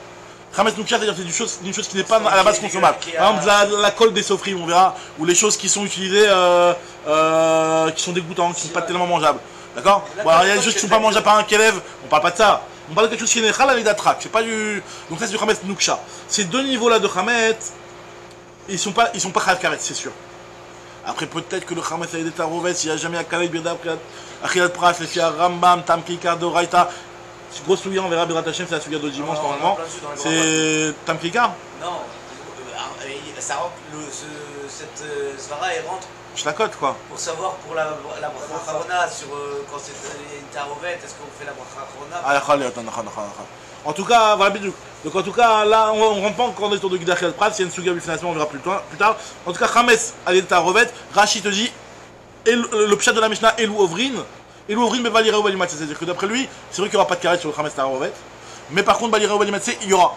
Chametz Nuksha, c'est-à-dire que c'est une chose qui n'est pas à la base consommable. Par exemple, la colle des sofrim, on verra, ou les choses qui sont utilisées, qui sont dégoûtantes, qui ne sont pas tellement mangeables. D'accord? Bon, alors, il y a des choses qui ne sont pas mangeables par un Kelev, on parle pas de ça. On parle de quelque chose qui est Nechal avec d'Atrak, c'est pas du. Donc ça, c'est du Chametz Nuksha. Ces deux niveaux-là de Chametz, ils sont pas Chayav Karet, c'est sûr. Après, peut-être que le Chametz avec des Tarovet, s'il n'y a jamais à Karet, Birda, Achilat Pras, les Fia Rambam, Tam Kikar, Doraita. Grosse souillure, on verra Birat Hashem, c'est la souillure de dimanche normalement. C'est Tam Kikar? Non, ça rentre, cette svara elle rentre. Je la cote quoi. Pour savoir pour la bracha acharona sur quand c'est une tarovet, est-ce qu'on fait la bracha acharona? En tout cas, voilà bidou. Donc en tout cas, là, on ne rentre pas encore dans les tours de Guida Khilat Prat, c'est une souillure du financement, on verra plus tard. En tout cas, Chametz, allez tarovet, Rashi te dit, le pshat de la Mishnah, Elou Ovrin. Et l'ouvrin Balira ou Balimatse, c'est-à-dire que d'après lui, c'est vrai qu'il n'y aura pas de carré sur le Chametz Tarovet, mais par contre Balira ou Balimatse, il y aura.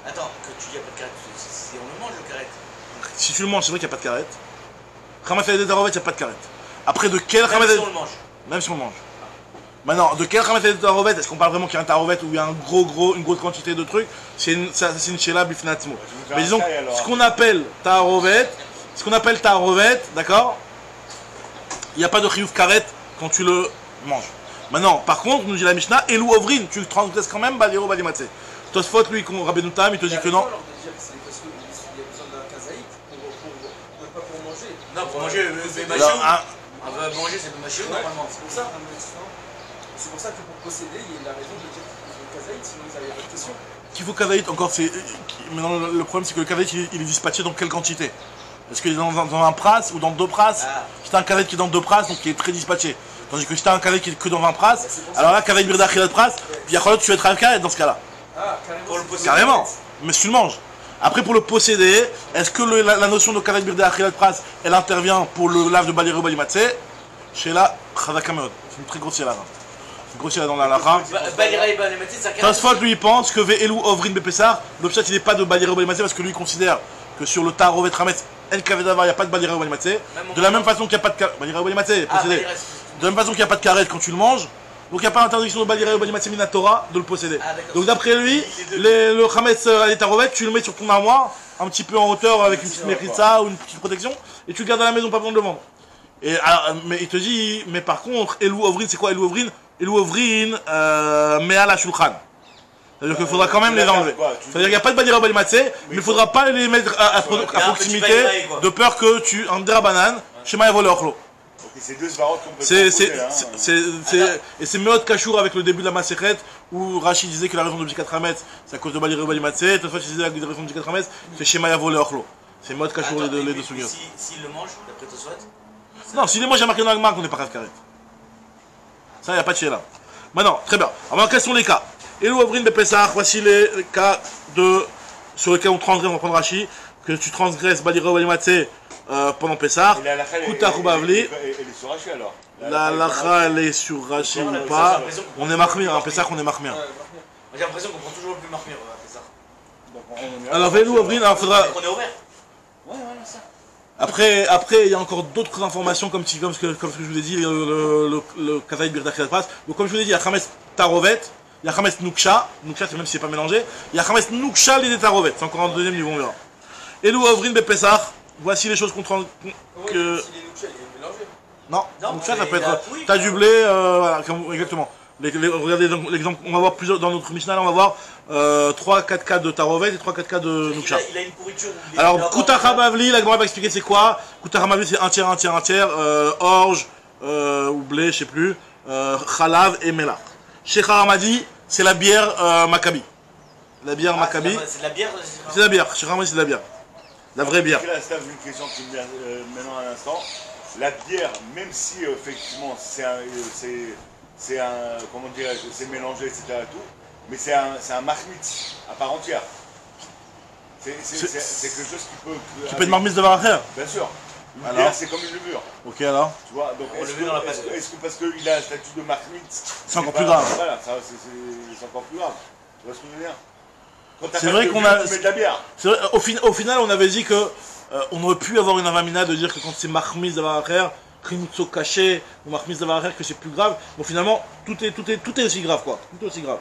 Attends, que tu dis qu'il n'y a pas de carré, si on le mange le carré. Si tu le manges, c'est vrai qu'il n'y a pas de carré. Chametz Tarovet, il n'y a pas de carré. Après, de quel Chametz? Même si on le mange. Même si on le mange. Maintenant, de quel Chametz Tarovet? Est-ce qu'on parle vraiment qu'il y a un Tarovet où il y a une grosse quantité de trucs? C'est une Sheila Bifnatzmo. Mais disons, ce qu'on appelle Tarovet, d'accord? Il n'y a pas de Chiyuv Karet quand tu le manges. Maintenant, par contre, nous dit la Mishnah, Elou Ovrin, tu transgresses quand même Baliro Balimatse. Tosfot, lui, Rabbeinu Tam, il te dit que non. Non, pour manger, c'est machiou. On va manger, c'est machiou normalement. C'est pour ça que pour posséder, il y a la raison de dire qu'il faut le kazaït, sinon ils n'avaient pas de question. Qu'il faut kazaït, encore, c'est. Maintenant, le problème, c'est que le kazaït, il est dispatché dans quelle quantité? Est-ce qu'il est dans un pras ou dans deux pras? Si t'as un kazaït qui est dans deux pras, donc qui est très dispatché. Tandis que si t'as un kazaït qui est que dans 20 pras, alors là, kazaït birda khilat pras, puis il tu vas être un kazaït dans ce cas-là. Carrément. Mais si tu le manges. Après, pour le posséder, est-ce que la notion de kazaït birda khilat pras, elle intervient pour le lave de Baliro Balimatse? Chez la Chazakameod. C'est une très grossière là. Grossière dans la lacha. Tosfot lui pense que Ve'elu Ovrin Bepessar, le pshat il n'est pas de Balira Balimatse parce que lui il considère que sur le Tarovet Chametz El Kavedavar il n'y a pas de Balira Balimatse. De la même façon qu'il n'y a pas de Balira Balimatse, possédé. De la même façon qu'il n'y a pas de karet quand tu le manges, donc il n'y a pas d'interdiction de Balira Balimatse Minatora de le posséder. Donc d'après lui, le Chametz El Tarovet, tu le mets sur ton armoire, un petit peu en hauteur avec une petite méritza ou une petite protection, et tu le gardes à la maison, pas besoin de le vendre. Et alors, mais il te dit, mais par contre, Elou Ovrin, c'est quoi Elou Ovrin? Elou Ovrin, Mea la Shulchan. C'est-à-dire qu'il faudra quand même les enlever. C'est-à-dire qu'il n'y a pas de Balira Balimatse, mais il ne faudra pas les mettre à proximité, de peur que tu en diras banane, chez Mayavo le Ochlo. C'est deux svarot qu'on peut et c'est Meot Kashour avec le début de la Masechet, où Rachid disait que la raison de Bjikat Hametz, c'est à cause de Balira Balimatse, toute fois il disait que la raison de Bjikat Hametz, c'est chez Mayavo le Ochlo. C'est Meot Kashour les deux souvenirs. S'il le mange, d'après Tosfot? Non, s'il est moi j'ai marqué dans la marque, on n'est pas Rav Karet. Ça, il n'y a pas de chez là. Maintenant, très bien. Alors, quels sont les cas? Elou Ovrin Bepessah, voici les cas sur lesquels on transgresse, on va prendre Rashi, que tu transgresses Balira Balimatse pendant Pessah. Kuta Choubavli. Elle est sur Rashi alors. La lacha, elle est sur Rashi ou pas? On est Mahmir, en Pessah, on est Mahmir. J'ai l'impression qu'on prend toujours le plus Mahmir à Pessah. Alors, Elou Ovrin, alors faudra. On est ouvert. Ouais, ça. Après, il y a encore d'autres informations, comme ce que je vous ai dit, le Kazaït Birda Khilat Pras. Donc, comme je vous ai dit, il y a Chametz Tarovet, il y a Chametz Nuksha, c'est même si c'est pas mélangé, il y a Chametz Nuksha les Tarovet, c'est encore un deuxième niveau, on verra. Elou Ovrin Bepessah, voici les choses qu'on trans. Que... Non, Nuksha ça peut être. T'as du blé, voilà, exactement. Regardez l'exemple, on va voir plusieurs dans notre Mishnah, là, on va voir 3-4 cas de Tarovet et 3-4 cas de Nuksha. Il a une pourriture. Alors, Kutara Bavli, la Gemara va expliquer c'est quoi. Kutara Bavli, c'est un tiers, orge, ou blé, je sais plus, Khalav et Mela. Chez Haramadi, c'est la bière Maccabi. La bière Maccabi. C'est de la bière? C'est la bière, chez Haramadi, c'est de la bière. La vraie bière. Là, c'est une question qui me vient maintenant à l'instant. La bière, même si effectivement c'est un, comment dirais-je, c'est mélangé, etc. Tout, mais c'est un marmite à part entière. C'est quelque chose qui peut... Qui peut être marmite de Varacher. Bien sûr. Une bière, c'est comme une levure. Ok, alors. Tu vois, donc est-ce que parce qu'il a un statut de marmite, c'est encore plus grave. Voilà, c'est encore plus grave. Tu vois ce que je veux dire? C'est vrai qu'on a... Tu mets de la bière. Vrai, au final, on avait dit que on aurait pu avoir une avamina de dire que quand c'est marmite de Varacher, Krimutso caché ou Marmis Davarer, que c'est plus grave. Bon, finalement, tout est aussi grave, quoi. Tout est aussi grave.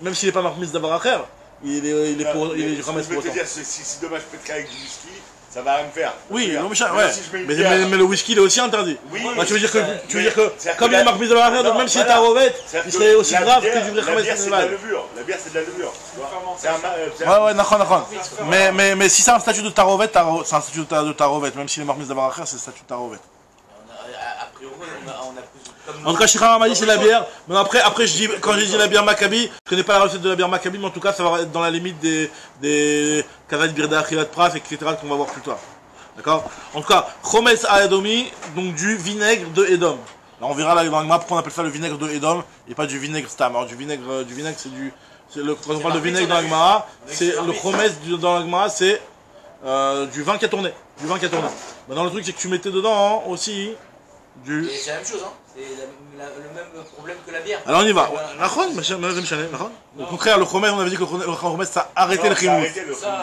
Même s'il n'est pas Marmis Davarer, il est pour, il est du Khametz Je pour veux te autant. dire, si demain je pète avec du whisky, ça va rien me faire. Oui, Regarde, non, mais, maintenant, ouais. si je mets une mais, bière- mais le whisky il est aussi interdit. Oui, tu veux dire que, c'est-à-dire comme que il est la- marqué de la barrière, donc Non, même si voilà. c'est un rovette, C'est-à-dire il serait aussi la grave bière- que du vrai La Khametz bière, c'est de la Festival. levure. La bière, c'est de la levure. tu vois. C'est un Ouais, d'accord. Mais si c'est un statut de tarovet, c'est un statut de tarovet. Même s'il est marqué d'avoir c'est le statut de tarovet. A priori, on a plus. En tout cas, Shikha Ramadi, c'est la bière. Mais après, quand je dis la bière Maccabi, je connais pas la recette de la bière Maccabi, mais en tout cas, ça va être dans la limite des Kazat Birda, Achilat Pras, etc. qu'on va voir plus tard. D'accord? En tout cas, Chometz à Edomi, donc du vinaigre de Edom. Là, on verra là dans le map pourquoi on appelle ça le vinaigre de Edom et pas du vinaigre Stam. Alors, du vinaigre, quand on parle de vinaigre dans l'Agmara, c'est le Chometz dans l'Agmara, c'est du vin qui a tourné. Maintenant, le truc, c'est que tu mettais dedans aussi du. Et c'est la même chose, hein. C'est le même problème que la bière. Alors on y va. Au contraire, le Chometz, on avait dit que le Chometz, ça arrêtait le Chimouz.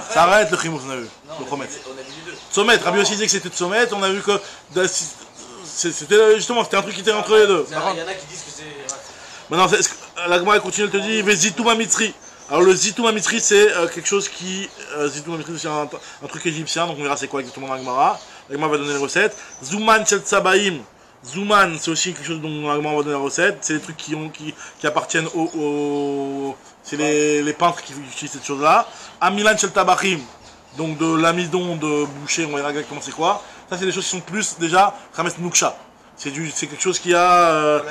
Ça arrête le Chimouz, on a vu. Le Chometz. On a vu les deux. Tzomet, Rabbi aussi disait que c'était Tzomet, on a vu que c'était justement, c'était un truc qui était entre les deux. Il y en a qui disent que c'est. Maintenant, la Gemara continue, elle te dit, Vezitouma Mitzri. Alors le Zitouma Mitzri, c'est quelque chose qui. Zitouma Mitzri, c'est un truc égyptien, donc on verra c'est quoi exactement la Gemara. La Gemara va donner les recettes. Zouman Shel Tsabaïm. Zouman, c'est aussi quelque chose dont la Gemara va donner la recette. C'est des trucs qui appartiennent c'est les peintres qui utilisent cette chose-là. Amilan Shel Tabachim. Donc de l'amidon de boucher, on verra exactement c'est quoi. Ça c'est des choses qui sont plus déjà Khametz Nuksha. C'est quelque chose qui a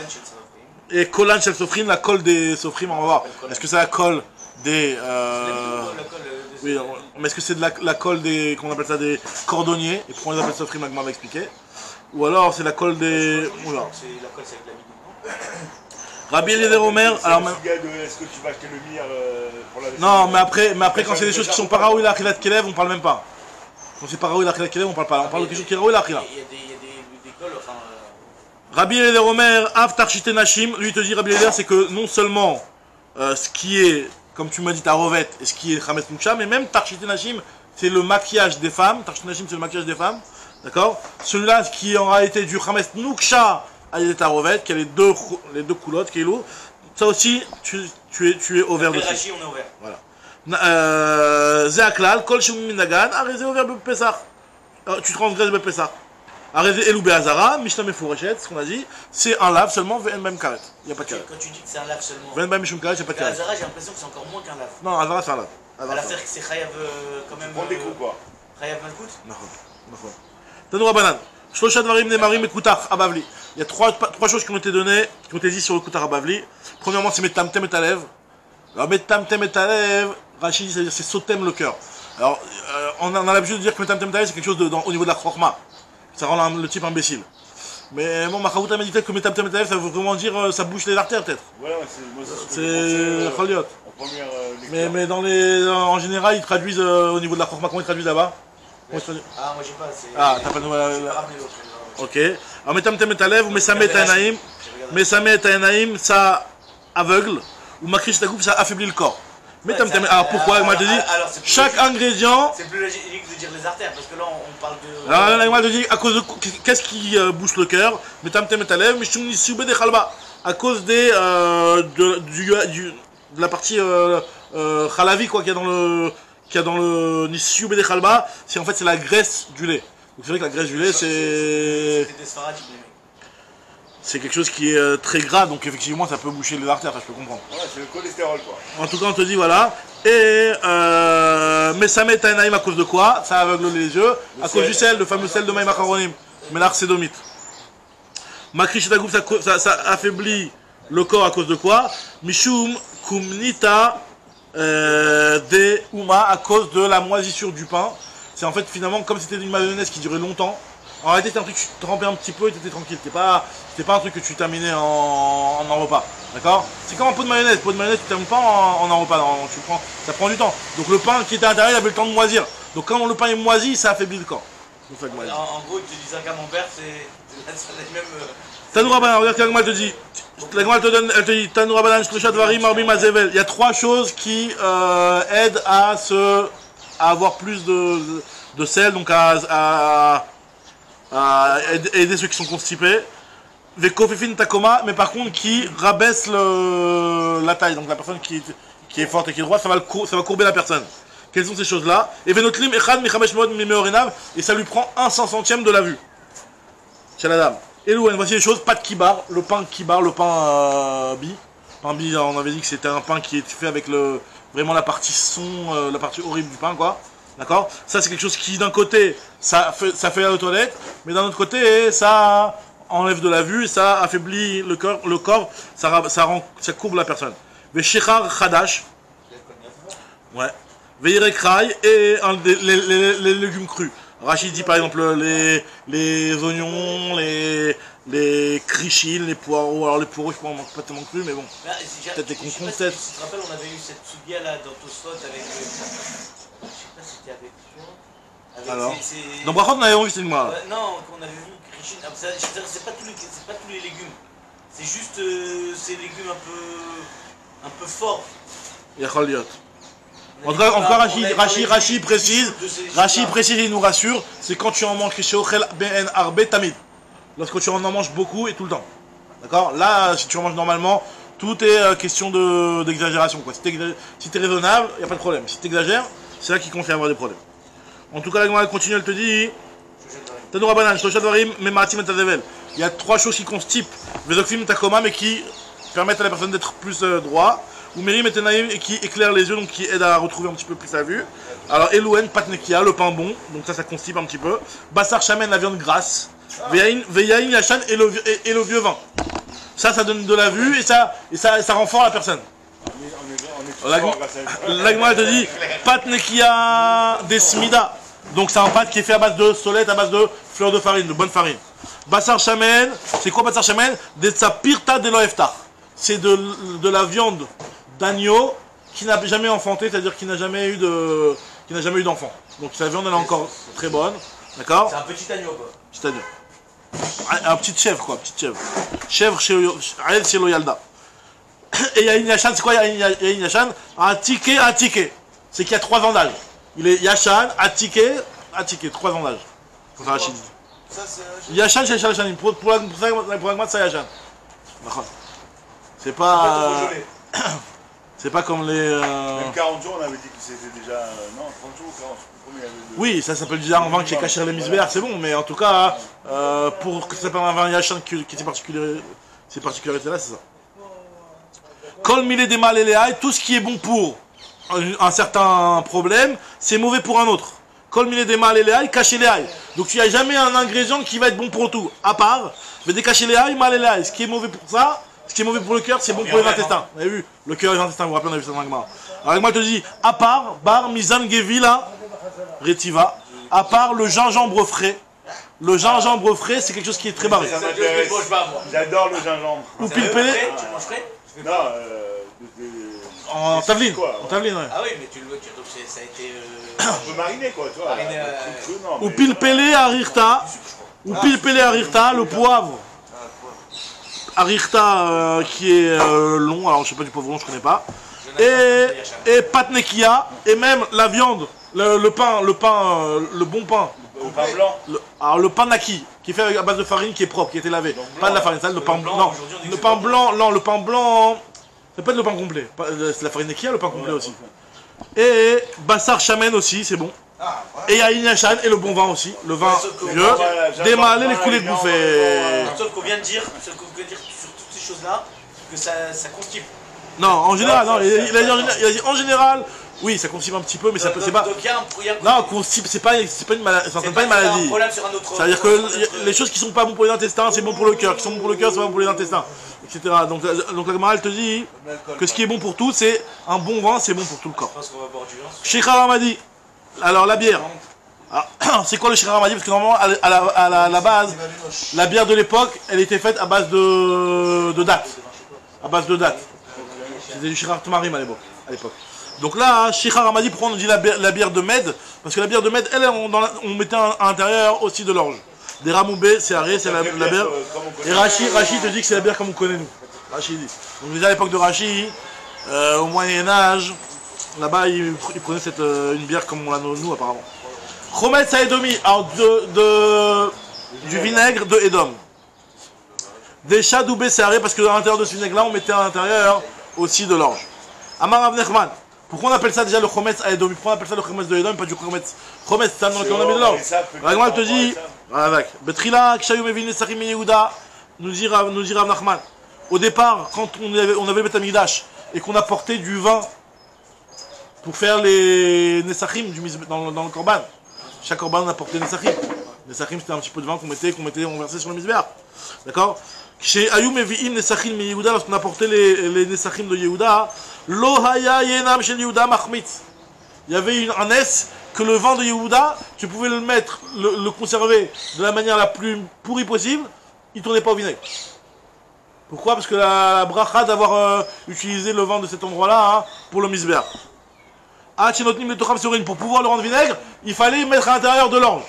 et Kolan Shel Sofrim, la colle des Sofrim, on va voir. Est-ce que c'est la colle des oui, mais est-ce que c'est de la colle des qu'on appelle ça des cordonniers et pourquoi on les appelle Sofrim, Agma va expliquer. Ou alors c'est la colle des oula. C'est la colle, c'est avec l'amidon, non? Rabbi Eliezer Omer, alors même Est-ce que tu vas acheter le mire pour la vaisselle? non, mais après quand c'est des choses qui sont pas raoui la khilat kelev, on parle même pas. Quand c'est pas raoui la khilat kelev, on parle pas. On parle de quelque chose qui est raoui la khilat. Il y a des colles, enfin. Rabbi Eliezer Omer, Av Tarchite Nashim, lui te dit Rabbi Eliezer, c'est que non seulement ce qui est, comme tu m'as dit, ta rovette, et ce qui est Khametz Nuksha, mais même Tarchite Nashim, c'est le maquillage des femmes. Tarchite Nashim, c'est le maquillage des femmes. D'accord? Celui-là, qui aura été du Khametz Nuksha, à ta rovette, qui a les deux coulottes, qui est lourd. Ça aussi, tu es au vert dessus. Rachi, on est ouvert. Voilà. Zéaklal, Kol Shum Minagan, arrêté au vert de Pessah. Tu transgresses le Pessah. Arrêté Elou Be'azara, Mishnah Mefourachet, ce qu'on a dit, c'est un lave seulement, Ven Bem Karet. Il n'y a pas de karet. Quand tu dis que c'est un lave seulement. Ven Bem Mishum Karet, il n'y a pas de karet. Azara, j'ai l'impression que c'est encore moins qu'un lave. Non, Azara, c'est un lave. À la faire que c'est Chayav quand même. Prends des coups, quoi. Chayav Malkout. Non. Tanoura Banan. Shlosha Dvarim Nemarim et Koutach Abavli. Il y a trois choses qui ont été données, qui ont été dites sur le Koutach Abavli. Premièrement, c'est Metamtem et Talev. Alors, Metamtem et Talev, Rachid dit, c'est Sotem le cœur. Alors, on a l'habitude de dire que Metamtem et Talev, c'est quelque chose au niveau de la Chorma. Ça rend le type imbécile. Mais bon, Machavouta m'a dit peut-être que Metamtem et Talev, ça veut vraiment dire ça bouche les artères, peut-être. Voilà, c'est Khaliot. en première lecture. Mais en général, ils traduisent au niveau de la Chorma. Comment ils traduisent là-bas? Ah, moi j'ai pas. Ah, t'as pas de. J'ai pas ramené l'autre. Ok. Alors, Metamtem et Talev, ou Mesamet et Naïm. Mesamet et Naïm, ça aveugle. Ou Makrish Tagouf, ça affaiblit le corps. Metamtem. Alors pourquoi? Moi, je te dis, chaque ingrédient. C'est plus logique de dire les artères, parce que là on parle de. Alors, moi, je te dis, à cause de. Qu'est-ce qui bouche le cœur? Metamtem et Talev, Mishum Nissoubé de Khalba. À cause de la partie Khalavi, quoi, qu'il y a dans le Nissu Bede Khalba, c'est en fait c'est la graisse du lait. Donc c'est vrai que la graisse du lait c'est quelque chose qui est très gras, donc effectivement ça peut boucher les artères, ça je peux comprendre. Ouais, c'est le cholestérol, quoi. En tout cas on te dit voilà, et mais ça met Tainaïm à cause de quoi? Ça aveugle les yeux, à cause du sel, le fameux sel de Maïm Acharonim, Mélar Sédomite. Makrish Tagouf, ça affaiblit le corps à cause de quoi? Mishum Kumnita des Ouma, à cause de la moisissure du pain. C'est en fait finalement comme c'était une mayonnaise qui durait longtemps. En réalité c'était un truc que tu trempais un petit peu et t'étais tranquille. C'était pas un truc que tu terminais en un repas. D'accord? C'est comme un pot de mayonnaise. Pot de mayonnaise tu termines pas en un repas. Non, ça prend du temps. Donc le pain qui était à l'intérieur il avait le temps de moisir. Donc quand le pain est moisi, ça affaiblit le corps. En gros il te dit ça qu'à mon père, c'est les mêmes. Tanoura Banan, regarde ce que la te dit. La Gemara elle te dit Tanoura Banan, Shlosha Dvarim, Marbim Azevel. Il y a trois choses qui aident à avoir plus de sel, donc à aider ceux qui sont constipés. Vekofefin Takoma, mais par contre qui rabaisse la taille, donc la personne qui qui est forte et qui est droite, ça va courber la personne. Quelles sont ces choses-là? Et venotlim echad michamesh mod mimeorenav, et ça lui prend 1/100e de la vue. Chez la dame. Et Louen, voici les choses, pas de kibar, le pain kibar, le pain bi. Pain bi, on avait dit que c'était un pain qui est fait avec vraiment la partie son, la partie horrible du pain, quoi. D'accord? Ça, c'est quelque chose qui, d'un côté, ça fait la toilette, mais d'un autre côté, ça enlève de la vue, ça affaiblit le corps, ça courbe la personne. Veshechar chadash. Ouais. Veirekrai et les légumes crus. Rachid dit par exemple les oignons, les krichines, les poireaux. Alors les poireaux, je ne mange pas tellement crus, mais bon. Peut-être des concombres, peut-être. Tu te rappelles, on avait eu cette soudia là dans Tosfot avec. Je sais pas si c'était avec toi. Alors. Donc par contre, on avait vu, c'est moi. Non, on avait vu krichine. C'est pas tous les légumes. C'est juste ces légumes un peu forts. Yacholiot. En tout cas, Rachi précise, il nous rassure, c'est quand tu en manges chez Ochel Ben Arbe Tamid. Lorsque tu en manges beaucoup et tout le temps. D'accord? Là, si tu en manges normalement, tout est question d'exagération. Si tu es raisonnable, il n'y a pas de problème. Si tu exagères, c'est là qu'il confie avoir des problèmes. En tout cas, la Gemara continue, elle te dit Tanoura Banan, Shlosha Dvarim, Mematim et Tazevel. Il y a 3 choses qui constipent Vezokfim Takoma, mais qui permettent à la personne d'être plus droit. Ou Mérim et Tenaïm et qui éclaire les yeux, donc qui aide à retrouver un petit peu plus sa vue. Alors Elouen, Patnekia, le pain bon, donc ça constipe un petit peu. Bassar Chamen, la viande grasse. Veyaïn Yachan et le vieux vin. Ça donne de la vue et ça rend fort la personne. L'agma te dit Patnekia des Smida. Donc c'est un pâte qui est fait à base de solette, à base de fleurs de farine, de bonne farine. Bassar Chamen, c'est quoi Bassar Chamen? Des Tsapirta de l'Oeftar. C'est de la viande d'agneau qui n'a jamais enfanté, c'est-à-dire qui n'a jamais eu d'enfant. Donc sa viande elle est encore très bonne, d'accord? C'est un petit agneau quoi. Petit agneau. Un petit chèvre quoi, petite chèvre. Chèvre chez Loyalda. Et Yahin Yachan, c'est quoi Yahin Yachan? Un ticket. C'est qu'il y a 3 ans d'âge. Il est Yachan, un ticket, 3 ans d'âge. Pour faire la Chine. Yachan chez Yachan, pour la c'est Yachan. D'accord. C'est pas. C'est pas comme les. Même 40 jours, on avait dit que c'était déjà. Non, 30 jours ou 40 jours. Oui, ça s'appelle déjà un vin qui est caché les misbéar, c'est bon, mais en tout cas, pour que ça s'appelle un vin Yachan qui est ces particularités-là, c'est ça. Kol milé des mal et les haïs, tout ce qui est bon pour un certain problème, c'est mauvais pour un autre. Kol milé des mal et les haïs, cacher les haïs. Donc il n'y a jamais un ingrédient qui va être bon pour tout, à part, mais décacher les haïs, mal et les haïs. Ce qui est mauvais pour ça. Ce qui est mauvais pour le cœur, c'est bon pour les intestins. Vous avez vu? Le cœur et les intestins, vous vous rappelez, on a vu ça dans l'agma. Alors l'agma te dit, à part, bar, misan, gevila, retiva, à part le gingembre frais. Le gingembre frais, c'est quelque chose qui est très barré. J'adore le gingembre. Ou pilpelé. Tu manges frais? Non, en taveline. En taveline, ouais. Ah oui, mais tu le vois, donc ça a été. un peu mariné quoi, tu vois. Ou pilpelé à rirta. Ou pilpelé à rirta, le poivre. Arirta qui est long, alors je sais pas du poivre long, je connais pas. Et patnekia, et même la viande, le pain, le bon pain. Le pain blanc. Alors le pain naki, qui est fait à base de farine, qui est propre, qui a été lavé. Pas de la farine sale, le pain blanc. Non, le pain blanc, non, le pain blanc, c'est pas de le pain complet. C'est la farine naki, le pain complet aussi. Et bassar chamen aussi, c'est bon. Et Yahin Yachan et le bon vin aussi, le vin vieux, démaler les coulées de bouffer. Ce qu'on vient de dire, sur toutes ces choses-là, que ça constipe. Non, en général, non, il a dit en général, oui, ça constipe un petit peu, mais ça c'est pas. Non, constipe, c'est pas une maladie, c'est pas une maladie. C'est-à-dire que les choses qui sont pas bonnes pour les intestins, c'est bon pour le cœur, qui sont bons pour le cœur, c'est bon pour les intestins, etc. Donc la Gemara, elle te dit que ce qui est bon pour tout, c'est un bon vin, c'est bon pour tout le corps. Sheikh Ramadi. Alors la bière, c'est quoi le Sheikh Ramadi? Parce que normalement à la base, la bière de l'époque, elle était faite à base de dattes. À base de dattes. C'était du Sheikh Tamarim à l'époque. Donc là, Sheikh Ramadi, pourquoi on dit la bière de Med? Parce que la bière de Med, elle, on mettait à l'intérieur aussi de l'orge. Des ramoubés, c'est arrêt, c'est la bière. Et Rachid te dit que c'est la bière comme on connaît nous. Rachid dit. Donc déjà à l'époque de Rachid, au Moyen-Âge, là-bas, ils prenaient une bière comme on l'a nous apparemment. Chomet Saedomi, alors du vinaigre de Edom. Des chadoubés, c'est arrêt parce que à l'intérieur de ce vinaigre-là, on mettait à l'intérieur aussi de l'orge. Amar Rav Nechman. Pourquoi on appelle ça déjà le chometz à Edom? Pourquoi on appelle ça le chometz de Edom, pas du chometz? Chometz, c'est un nom dans lequel on a mis de l'or. Ragmal te dit, avec Betrila, Kshayou Mevin Nesachim Yehuda, nous dit Rav Nachman. Au départ, quand on avait le Beth Amikdash et qu'on apportait du vin pour faire les Nesachim dans le Korban, chaque Korban on apportait Nesachim. Nesachim c'était un petit peu de vin on versait sur le Mizbeach. D'accord? Chez Ayou Mevi'im Nesachim Yehuda, lorsqu'on apportait les Nesachim de Yehuda, Lo Haya Yenam Shel Yehuda Machmitz. Il y avait un S que le vin de Yehuda, tu pouvais le mettre, le conserver de la manière la plus pourrie possible, il ne tournait pas au vinaigre. Pourquoi? Parce que la bracha d'avoir utilisé le vin de cet endroit-là pour le Mizbeach. Pour pouvoir le rendre vinaigre, il fallait mettre à l'intérieur de l'orge.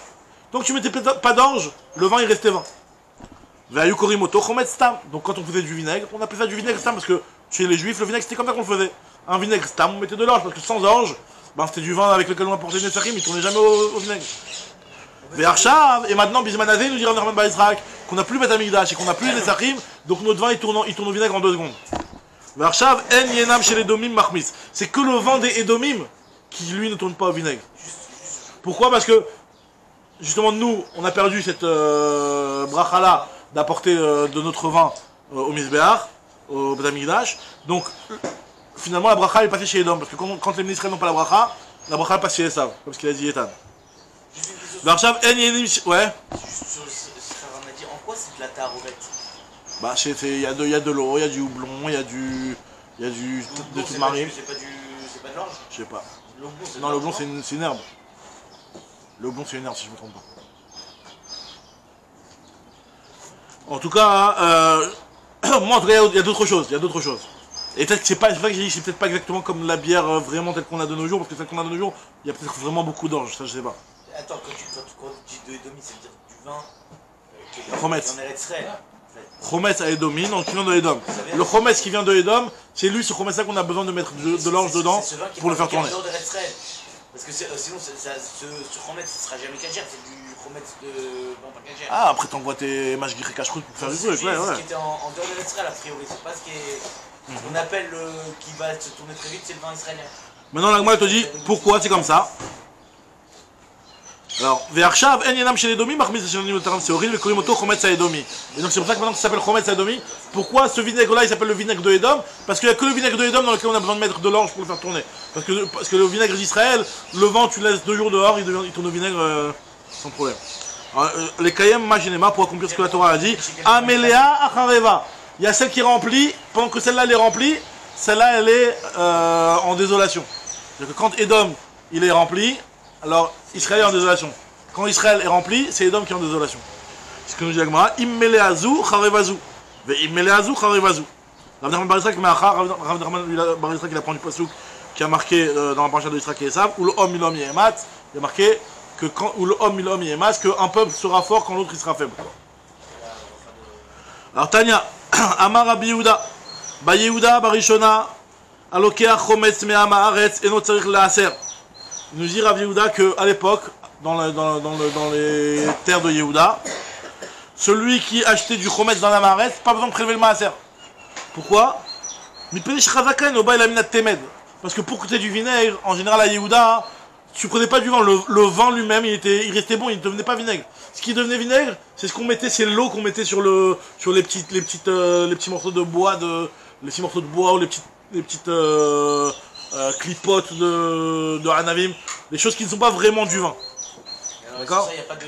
Donc tu mettais pas d'orge, le vin il restait vin. Donc quand on faisait du vinaigre, on appelait ça du vinaigre stam parce que chez les juifs, le vinaigre c'était comme ça qu'on le faisait. Un vinaigre stam, on mettait de l'orge parce que sans orge, c'était du vin avec lequel on apportait des nesachim, il tournait jamais au vinaigre. Et maintenant, Bismanazé nous dira Rav Baïsrak qu'on n'a plus Beth Amikdash et qu'on n'a plus les nesachim, donc notre vin il tourne au vinaigre en 2 secondes. C'est que le vin des Edomim qui lui ne tourne pas au vinaigre. Pourquoi? Parce que justement nous on a perdu cette bracha là d'apporter de notre vin au Mizbeach, au Beth Amikdash. Donc finalement la bracha est passée chez Edom parce que quand les ministres n'ont pas la bracha passe chez Esav, comme ce qu'il a dit Etan. Ouais. Juste sur ce qu'on a dit, en quoi c'est de la tarouvette? Il y a de l'eau, il y a du houblon, il y a de toute marine. C'est pas de l'orge? Je sais pas. Le Non, le houblon c'est une herbe. Le houblon c'est une herbe si je me trompe pas. En tout cas, moi en tout cas il y a d'autres choses. Et peut-être que c'est vrai que j'ai dit c'est peut-être pas exactement comme la bière vraiment telle qu'on a de nos jours, parce que celle qu'on a de nos jours, il y a peut-être vraiment beaucoup d'orge, ça je sais pas. Attends, quand tu dis de Edomi, ça veut dire du vin qui est Chometz. en Eretzrel. Chometz à Edomi, donc qui vient de Edom. Le Chometz qui vient de Edom, c'est lui ce Chometz là qu'on a besoin de mettre de l'orge dedans pour le faire tourner. Parce que sinon ce Chometz ne sera jamais cachère, c'est du Chometz de vin pas cachère. Ah, après t'envoies tes mashgichés cache-croûte pour faire du truc, ouais. C'est ce qui était en dehors de l'Eretzrel a priori, c'est pas ce qui est. On appelle qui va se tourner très vite, c'est le vin israélien. Maintenant l'Agma te dit pourquoi c'est comme ça. Alors, Ve'arshav en yenam shel Edomi, machmitz shenim l'taram seorin, ve'korim oto chometz ha'edomi. Et donc c'est pour ça que maintenant ça s'appelle chometz ha'edomi. Pourquoi ce vinaigre-là il s'appelle le vinaigre de Edom? Parce qu'il n'y a que le vinaigre de Edom dans lequel on a besoin de mettre de l'orge pour le faire tourner. Parce que le vinaigre d'Israël, le vent tu le laisses 2 jours dehors, il tourne au vinaigre sans problème. Alors, les kayem majinema pour accomplir ce que la Torah a dit. Amelea achareva. Il y a celle qui remplit, pendant que celle-là elle est remplie, celle-là elle est en désolation. C'est-à-dire que quand Edom il est rempli, alors Israël est en désolation. Quand Israël est rempli, c'est Edom qui est en désolation. C'est ce que nous dit Agmara. Immeleazu charevazu. Ve immeleazu charevazu. Rav Nachman bar Yitzhak il apprend du pasuk qui a marqué dans la paracha de Yitzhak et Esav, où le homme milom yemat, il y a marqué que où le homme milom yemat, qu'un peuple sera fort quand l'autre il sera faible. Alors Tanya, Amar Rabbi Yehuda, Ba Yehuda barishona, alokea chometz me'am haaretz eno tzarich la'aser. Il nous dit Rabbi Yehuda qu'à l'époque, dans les terres de Yehuda, celui qui achetait du chometz dans la maaretz, pas besoin de prélever le maaser. Pourquoi? Parce que pour que tu aies du vinaigre, en général à Yehuda, tu prenais pas du vin, le vin lui-même il restait bon, il ne devenait pas vinaigre. Ce qui devenait vinaigre, c'est ce qu'on mettait, c'est l'eau qu'on mettait sur les petits morceaux de bois, les petits morceaux de bois ou les petites clipotes de Hanavim, les choses qui ne sont pas vraiment du vin. D'accord? Il n'y a pas de.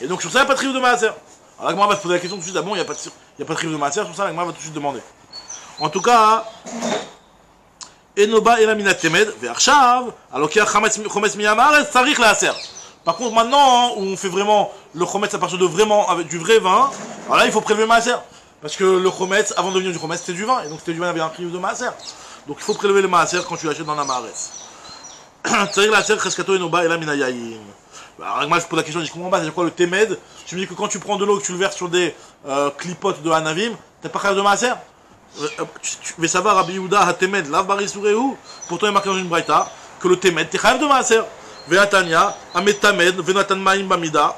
Et donc sur ça, il n'y a pas de triouf de maaser. Alors l'Agmara va se poser la question tout de suite, ah bon, il n'y a pas de triouf de maaser, sur ça l'Agmara va tout de suite demander. En tout cas, Enoba elamina temed, ve'arshav, alokia chometz miyam haaretz, tzarich la'aser. Par contre, maintenant, où on fait vraiment le chometz à partir de vraiment, avec du vrai vin, alors là, il faut prélever le maaser. Parce que le chometz, avant de devenir du chometz, c'était du vin. Et donc, c'était du vin, il y avait un triouf de maaser. Donc, il faut prélever le maaser quand tu l'achètes dans la maaretz. Tzarich la'aser, cheskato enoba elamina yayin. Alors, moi, je pose la question, je dis, comment c'est quoi le temed? Tu me dis que quand tu prends de l'eau et que tu le verses sur des clipotes de Hanavim, t'as pas chayav de maaser? Tu veux savoir, Rabbi Yehuda, ha-temed, lav barisurehu. Pourtant, il est marqué dans une braïta que le temed, t'es chayav de maaser. Ve'atanya, amet tamed, venatan ma'im bamida,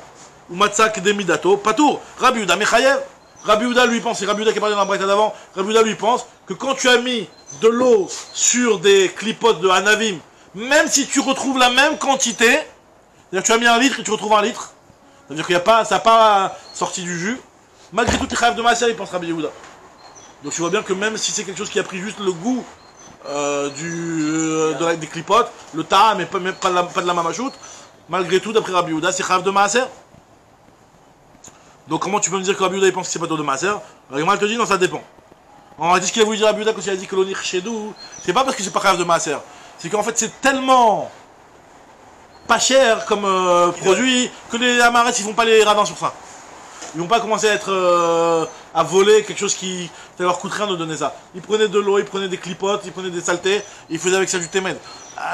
ou matzak de midato, patour. Rabbi Yehuda, mechayev. Rabbi Houda lui pense, c'est Rabbi Houda qui a parlé dans la braïta d'avant, Rabbi Houda lui pense que quand tu as mis de l'eau sur des clipotes de Hanavim, même si tu retrouves la même quantité, c'est-à-dire que tu as mis 1 litre et tu retrouves 1 litre, c'est-à-dire qu'il y a pas, ça n'a pas sorti du jus, malgré tout, les chayav de Maaser, il pense Rabbi Houda. Donc tu vois bien que même si c'est quelque chose qui a pris juste le goût des clipotes, le ta'am mais pas de la mamachout, malgré tout, d'après Rabbi Houda, c'est chayav de Maaser. Donc comment tu peux me dire que Rabbi Houda il pense que c'est pas d'eau de Maaser? Elle te dit non, ça dépend. On a dit ce qu'il a voulu dire Rabbi Houda quand il a dit que l'onir chedou, c'est pas parce que c'est pas chayav de Maaser, c'est qu'en fait c'est tellement pas cher comme produit que les Amarets ils font pas les radins sur ça. Ils vont pas commencer à être à voler quelque chose qui ça leur coûte rien de donner ça. Ils prenaient de l'eau, ils prenaient des clipotes, ils prenaient des saletés, et ils faisaient avec ça du témen.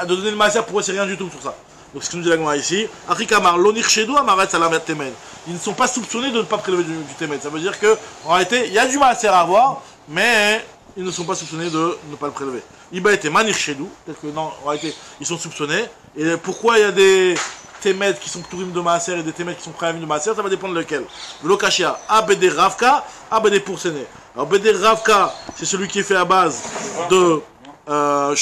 De donner le maaser pour eux c'est rien du tout sur ça. Donc ce que nous dit la Gemara ici, Arikamar, l'onir chedou amaret salamet témen. Ils ne sont pas soupçonnés de ne pas prélever du témen. Ça veut dire que en réalité il y a du maaser à avoir, mais ils ne sont pas soupçonnés de ne pas le prélever. Iba était manir chedou, peut-être que non, en réalité ils sont soupçonnés. Et pourquoi il y a des témèdes qui sont tourim de maaser et des témèdes qui sont préavis de maaser, ça va dépendre de lequel. Le lokashia, abd ravka, abd poursené. Alors bd ravka, c'est celui qui est fait à base de alors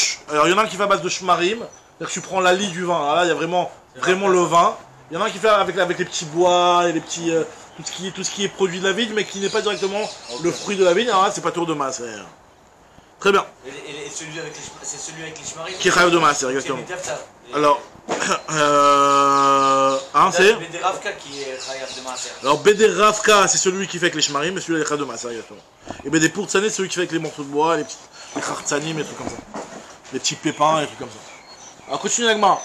il y en a un qui fait à base de shmarim, c'est-à-dire que tu prends la lie du vin. Alors là il y a vraiment le vin. Il y en a un qui fait avec les petits bois et les petits tout ce qui est produit de la vigne mais qui n'est pas directement le fruit de la vigne. Alors là c'est pas tour de maaser. Très bien. Et celui avec c'est celui avec les shmarim qui est chayav de maaser, exactement. Alors c'est Bd Ravka qui est chayav de maaser. Alors Bd Ravka c'est celui qui fait avec les shmarim, mais celui-là est chayav de maaser, exactement. Et Bd Pourtsané c'est celui qui fait avec les morceaux de bois, les khartsanim et trucs comme ça. Les petits pépins et trucs comme ça. Alors continue avec moi.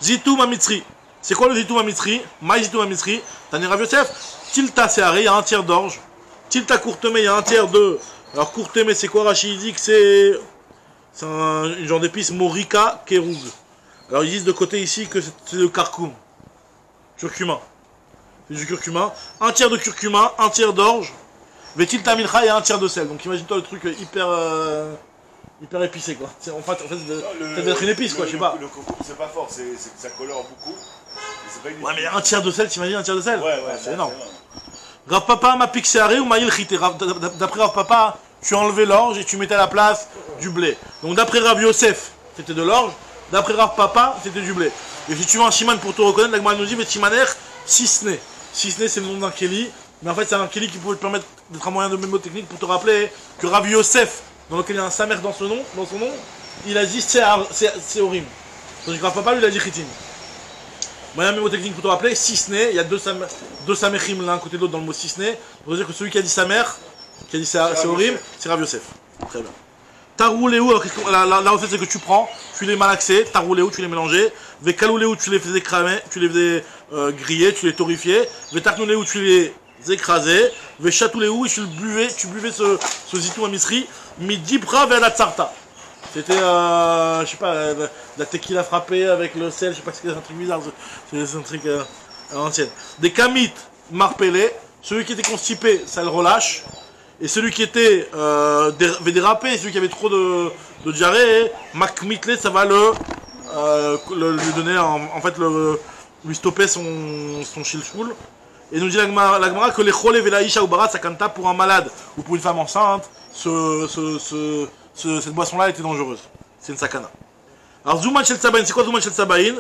Zitou Mamitzri. C'est quoi le Zitou Mamitzri? Maï Zitou Mamitzri. Tani Rav Yosef. Tilta Seharé, il y a un tiers d'orge. Tilta Courtemé, il y a un tiers de. Alors Courtemé c'est quoi? Rachid dit que c'est un genre d'épice Morika Keroug. Alors ils disent de côté ici que c'est le curcuma. Curcuma. C'est du curcuma. Un tiers de curcuma, un tiers d'orge. Vetil tamilcha et un tiers de sel. Donc imagine-toi le truc hyper épicé quoi. En fait ça doit être une épice quoi, je sais pas. Le coco c'est pas fort, c'est que ça colore beaucoup. Pas une ouais mais un tiers de sel, t'imagines un tiers de sel? Ouais, c'est énorme. Rav Papa m'a pixéaré ou maïl chité. D'après Rav Papa, tu enlevais l'orge et tu mettais à la place du blé. Donc d'après Rav Yosef, c'était de l'orge. D'après Rav Papa, c'était du blé. Et si tu veux un shiman pour te reconnaître, la Gemara nous dit, mais shimaner, sisné. Sisné, c'est le nom d'un keli. Mais en fait, c'est un keli qui pouvait te permettre d'être un moyen de mémotechnique pour te rappeler que Rav Yosef, dans lequel il y a un samer dans son nom, il a dit c'est horrible. Donc Rav Papa, lui, il a dit chitin. Moyen mémotechnique pour te rappeler, sisné, il y a deux samerchim l'un côté de l'autre dans le mot sisné. On veut dire que celui qui a dit samer, qui a dit c'est horrible, c'est Rav Yosef. Très bien. Tarouléou, alors la recette c'est que tu prends, tu les malaxais, tarouléou, tu les mélangeais, vekalouléou, tu les faisais cramer, tu les faisais griller, tu les torréfiais, vetaknouléou, tu les écrasais, vechatouléou, tu buvais ce zitou à misri, midi bra vers la tsarta. C'était, je sais pas, la tequila frappée avec le sel, je sais pas si c'est un truc bizarre, c'est un truc à l'ancienne. Des kamites marpellés, celui qui était constipé, ça le relâche. Et celui qui était dérapé, celui qui avait trop de diarrhée, Makmitlé, ça va lui donner, en fait, lui stopper son shilshul. Et nous dit la Gemara que les cholé velaïcha ou barat sakanta pour un malade ou pour une femme enceinte, cette boisson-là était dangereuse. C'est une sakana. Alors Zouman Shel Sabaïn, c'est quoi Zouman Shel Sabaïn?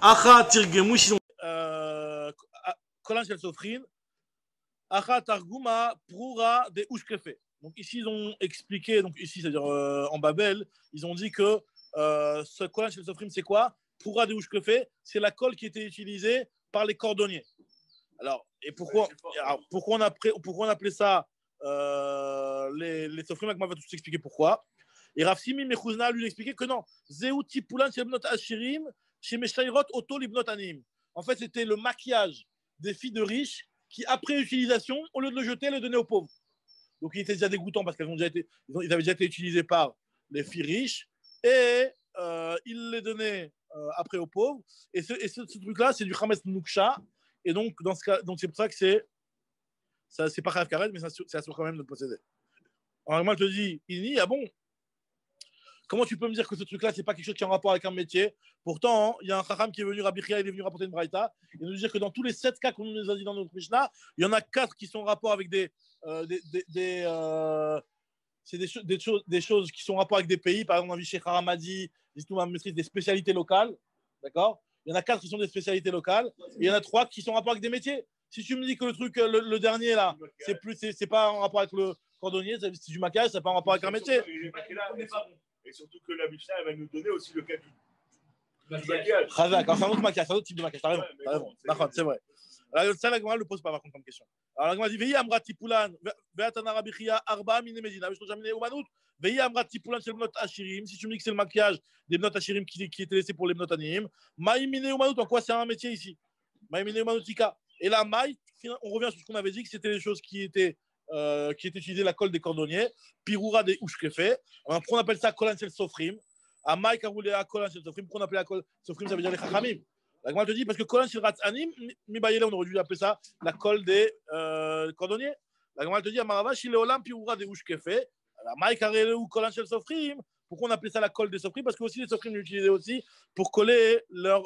Acha tirgemu shizon. Kolan Shel Sofrin. Acha targuma prura de ushkefe. Donc ici ils ont expliqué, donc ici c'est-à-dire en Babel, ils ont dit que ce kolan Shel Sofrim c'est quoi? Prura de ushkefe, c'est la colle qui était utilisée par les cordonniers. Alors, et pourquoi on appelait ça les Sofrim? Agma va tout expliquer pourquoi. Et Rav Simi Mechouzna lui expliquait que non. Zeuti Poulan Shebnot Ashirim, Shemeshairot Oto Libnot Anim. En fait, c'était le maquillage des filles de riches qui, après utilisation, au lieu de le jeter, le donnaient aux pauvres. Donc, il était déjà dégoûtant parce qu'ils avaient déjà été utilisés par les filles riches et ils les donnaient après aux pauvres. Et ce truc-là, c'est du Chames Nuksha. Et donc, dans ce cas, donc c'est pour ça que c'est pas Chayav Karet, mais c'est assure quand même de le posséder. Alors, moi, je te dis, Ini, ah bon, Comment tu peux me dire que ce truc-là, c'est pas quelque chose qui est en rapport avec un métier? Pourtant, il y a un Chacham qui est venu, Rabbi Chia, il est venu rapporter une braïta, et nous dire que dans tous les 7 cas qu'on nous a dit dans notre Mishnah, il y en a 4 qui sont en rapport avec c'est des choses qui sont en rapport avec des pays. Par exemple, on a vu chez Haramadi, des spécialités locales. D'accord? Il y en a 4 qui sont des spécialités locales, et il y en a 3 qui sont en rapport avec des métiers. Si tu me dis que le truc, le dernier là, c'est pas en rapport avec le cordonnier, c'est du maquillage, c'est pas en rapport avec un métier. Et surtout que la Mishnah, elle va nous donner aussi le cas du maquillage. C'est un autre maquillage, c'est un autre type de maquillage. T'as raison. C'est vrai. Alors, ça, la Gemara ne le pose pas, par contre, comme question. Alors, la Gemara dit Vehi amra tipulan, ve'atana Rabbi Chia, arba mine medina, ve'shlocha mine umanut, vehi amra tipulan shel bnot ashirim. Si tu me dis que c'est le maquillage des bnot ashirim qui était laissé pour les bnot anim, maï mine umanut, en quoi c'est un métier ici? Maï mine umanutika. Et là, maï, on revient sur ce qu'on avait dit, que c'était les choses qui étaient utilisées, la colle des cordonniers, piroura des ushkefe. Pourquoi on appelle ça kolan shel sofrim? À maï, quand vous voulez à kolan shel sofrim, pourquoi on appelle la kolan sofrim? Ça veut dire les chachamim. La Gemara te dit, parce que Kolan Shel Ratzanim, Mibayele, on aurait dû appeler ça la colle des cordonniers. La Gemara te dit, Amarava, Shileolam, Piroura, des Ushkefe, la Maïk Arele ou Kolan Shel Sofrim. Pourquoi on appelait ça la colle des Sofrim? Parce que aussi les Sofrim l'utilisaient aussi pour coller leur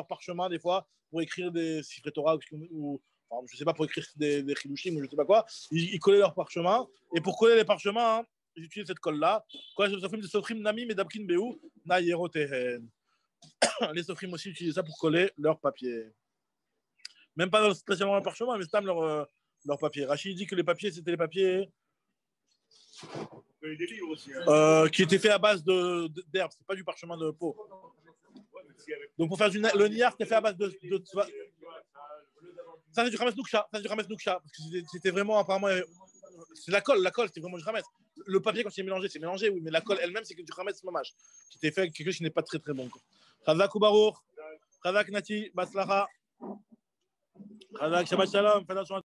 parchemin, des fois, pour écrire des Sifrei Torah ou enfin, je ne sais pas, pour écrire des Chidushim ou je ne sais pas quoi. Ils collaient leur parchemin. Et pour coller les parchemins, ils utilisaient cette colle-là. Kolan Shel Sofrim, des Sofrim Nami, Medabkin Beou, Nayerotehen. Les sofrim aussi utilisent ça pour coller leur papier. Même pas spécialement leur parchemin, mais c'est leur papier. Rachid dit que les papiers, c'était les papiers des livres aussi, hein. Qui étaient faits à base d'herbe. C'est pas du parchemin de peau. Donc pour faire le niar, c'était fait à base de ça, c'est du Hametz Nuksha. Ça, c'est du Hametz Nuksha. Parce que c'était vraiment, apparemment, c'est la colle, c'était vraiment du Hametz. Le papier, quand c'est mélangé, oui, mais la colle elle-même, c'est que du Hametz Mamash, qui était fait avec quelque chose qui n'est pas très très bon. Chazak Ubarour, Chazak Nati, Baslacha, Chazak Shabbat Shalom, fais attention à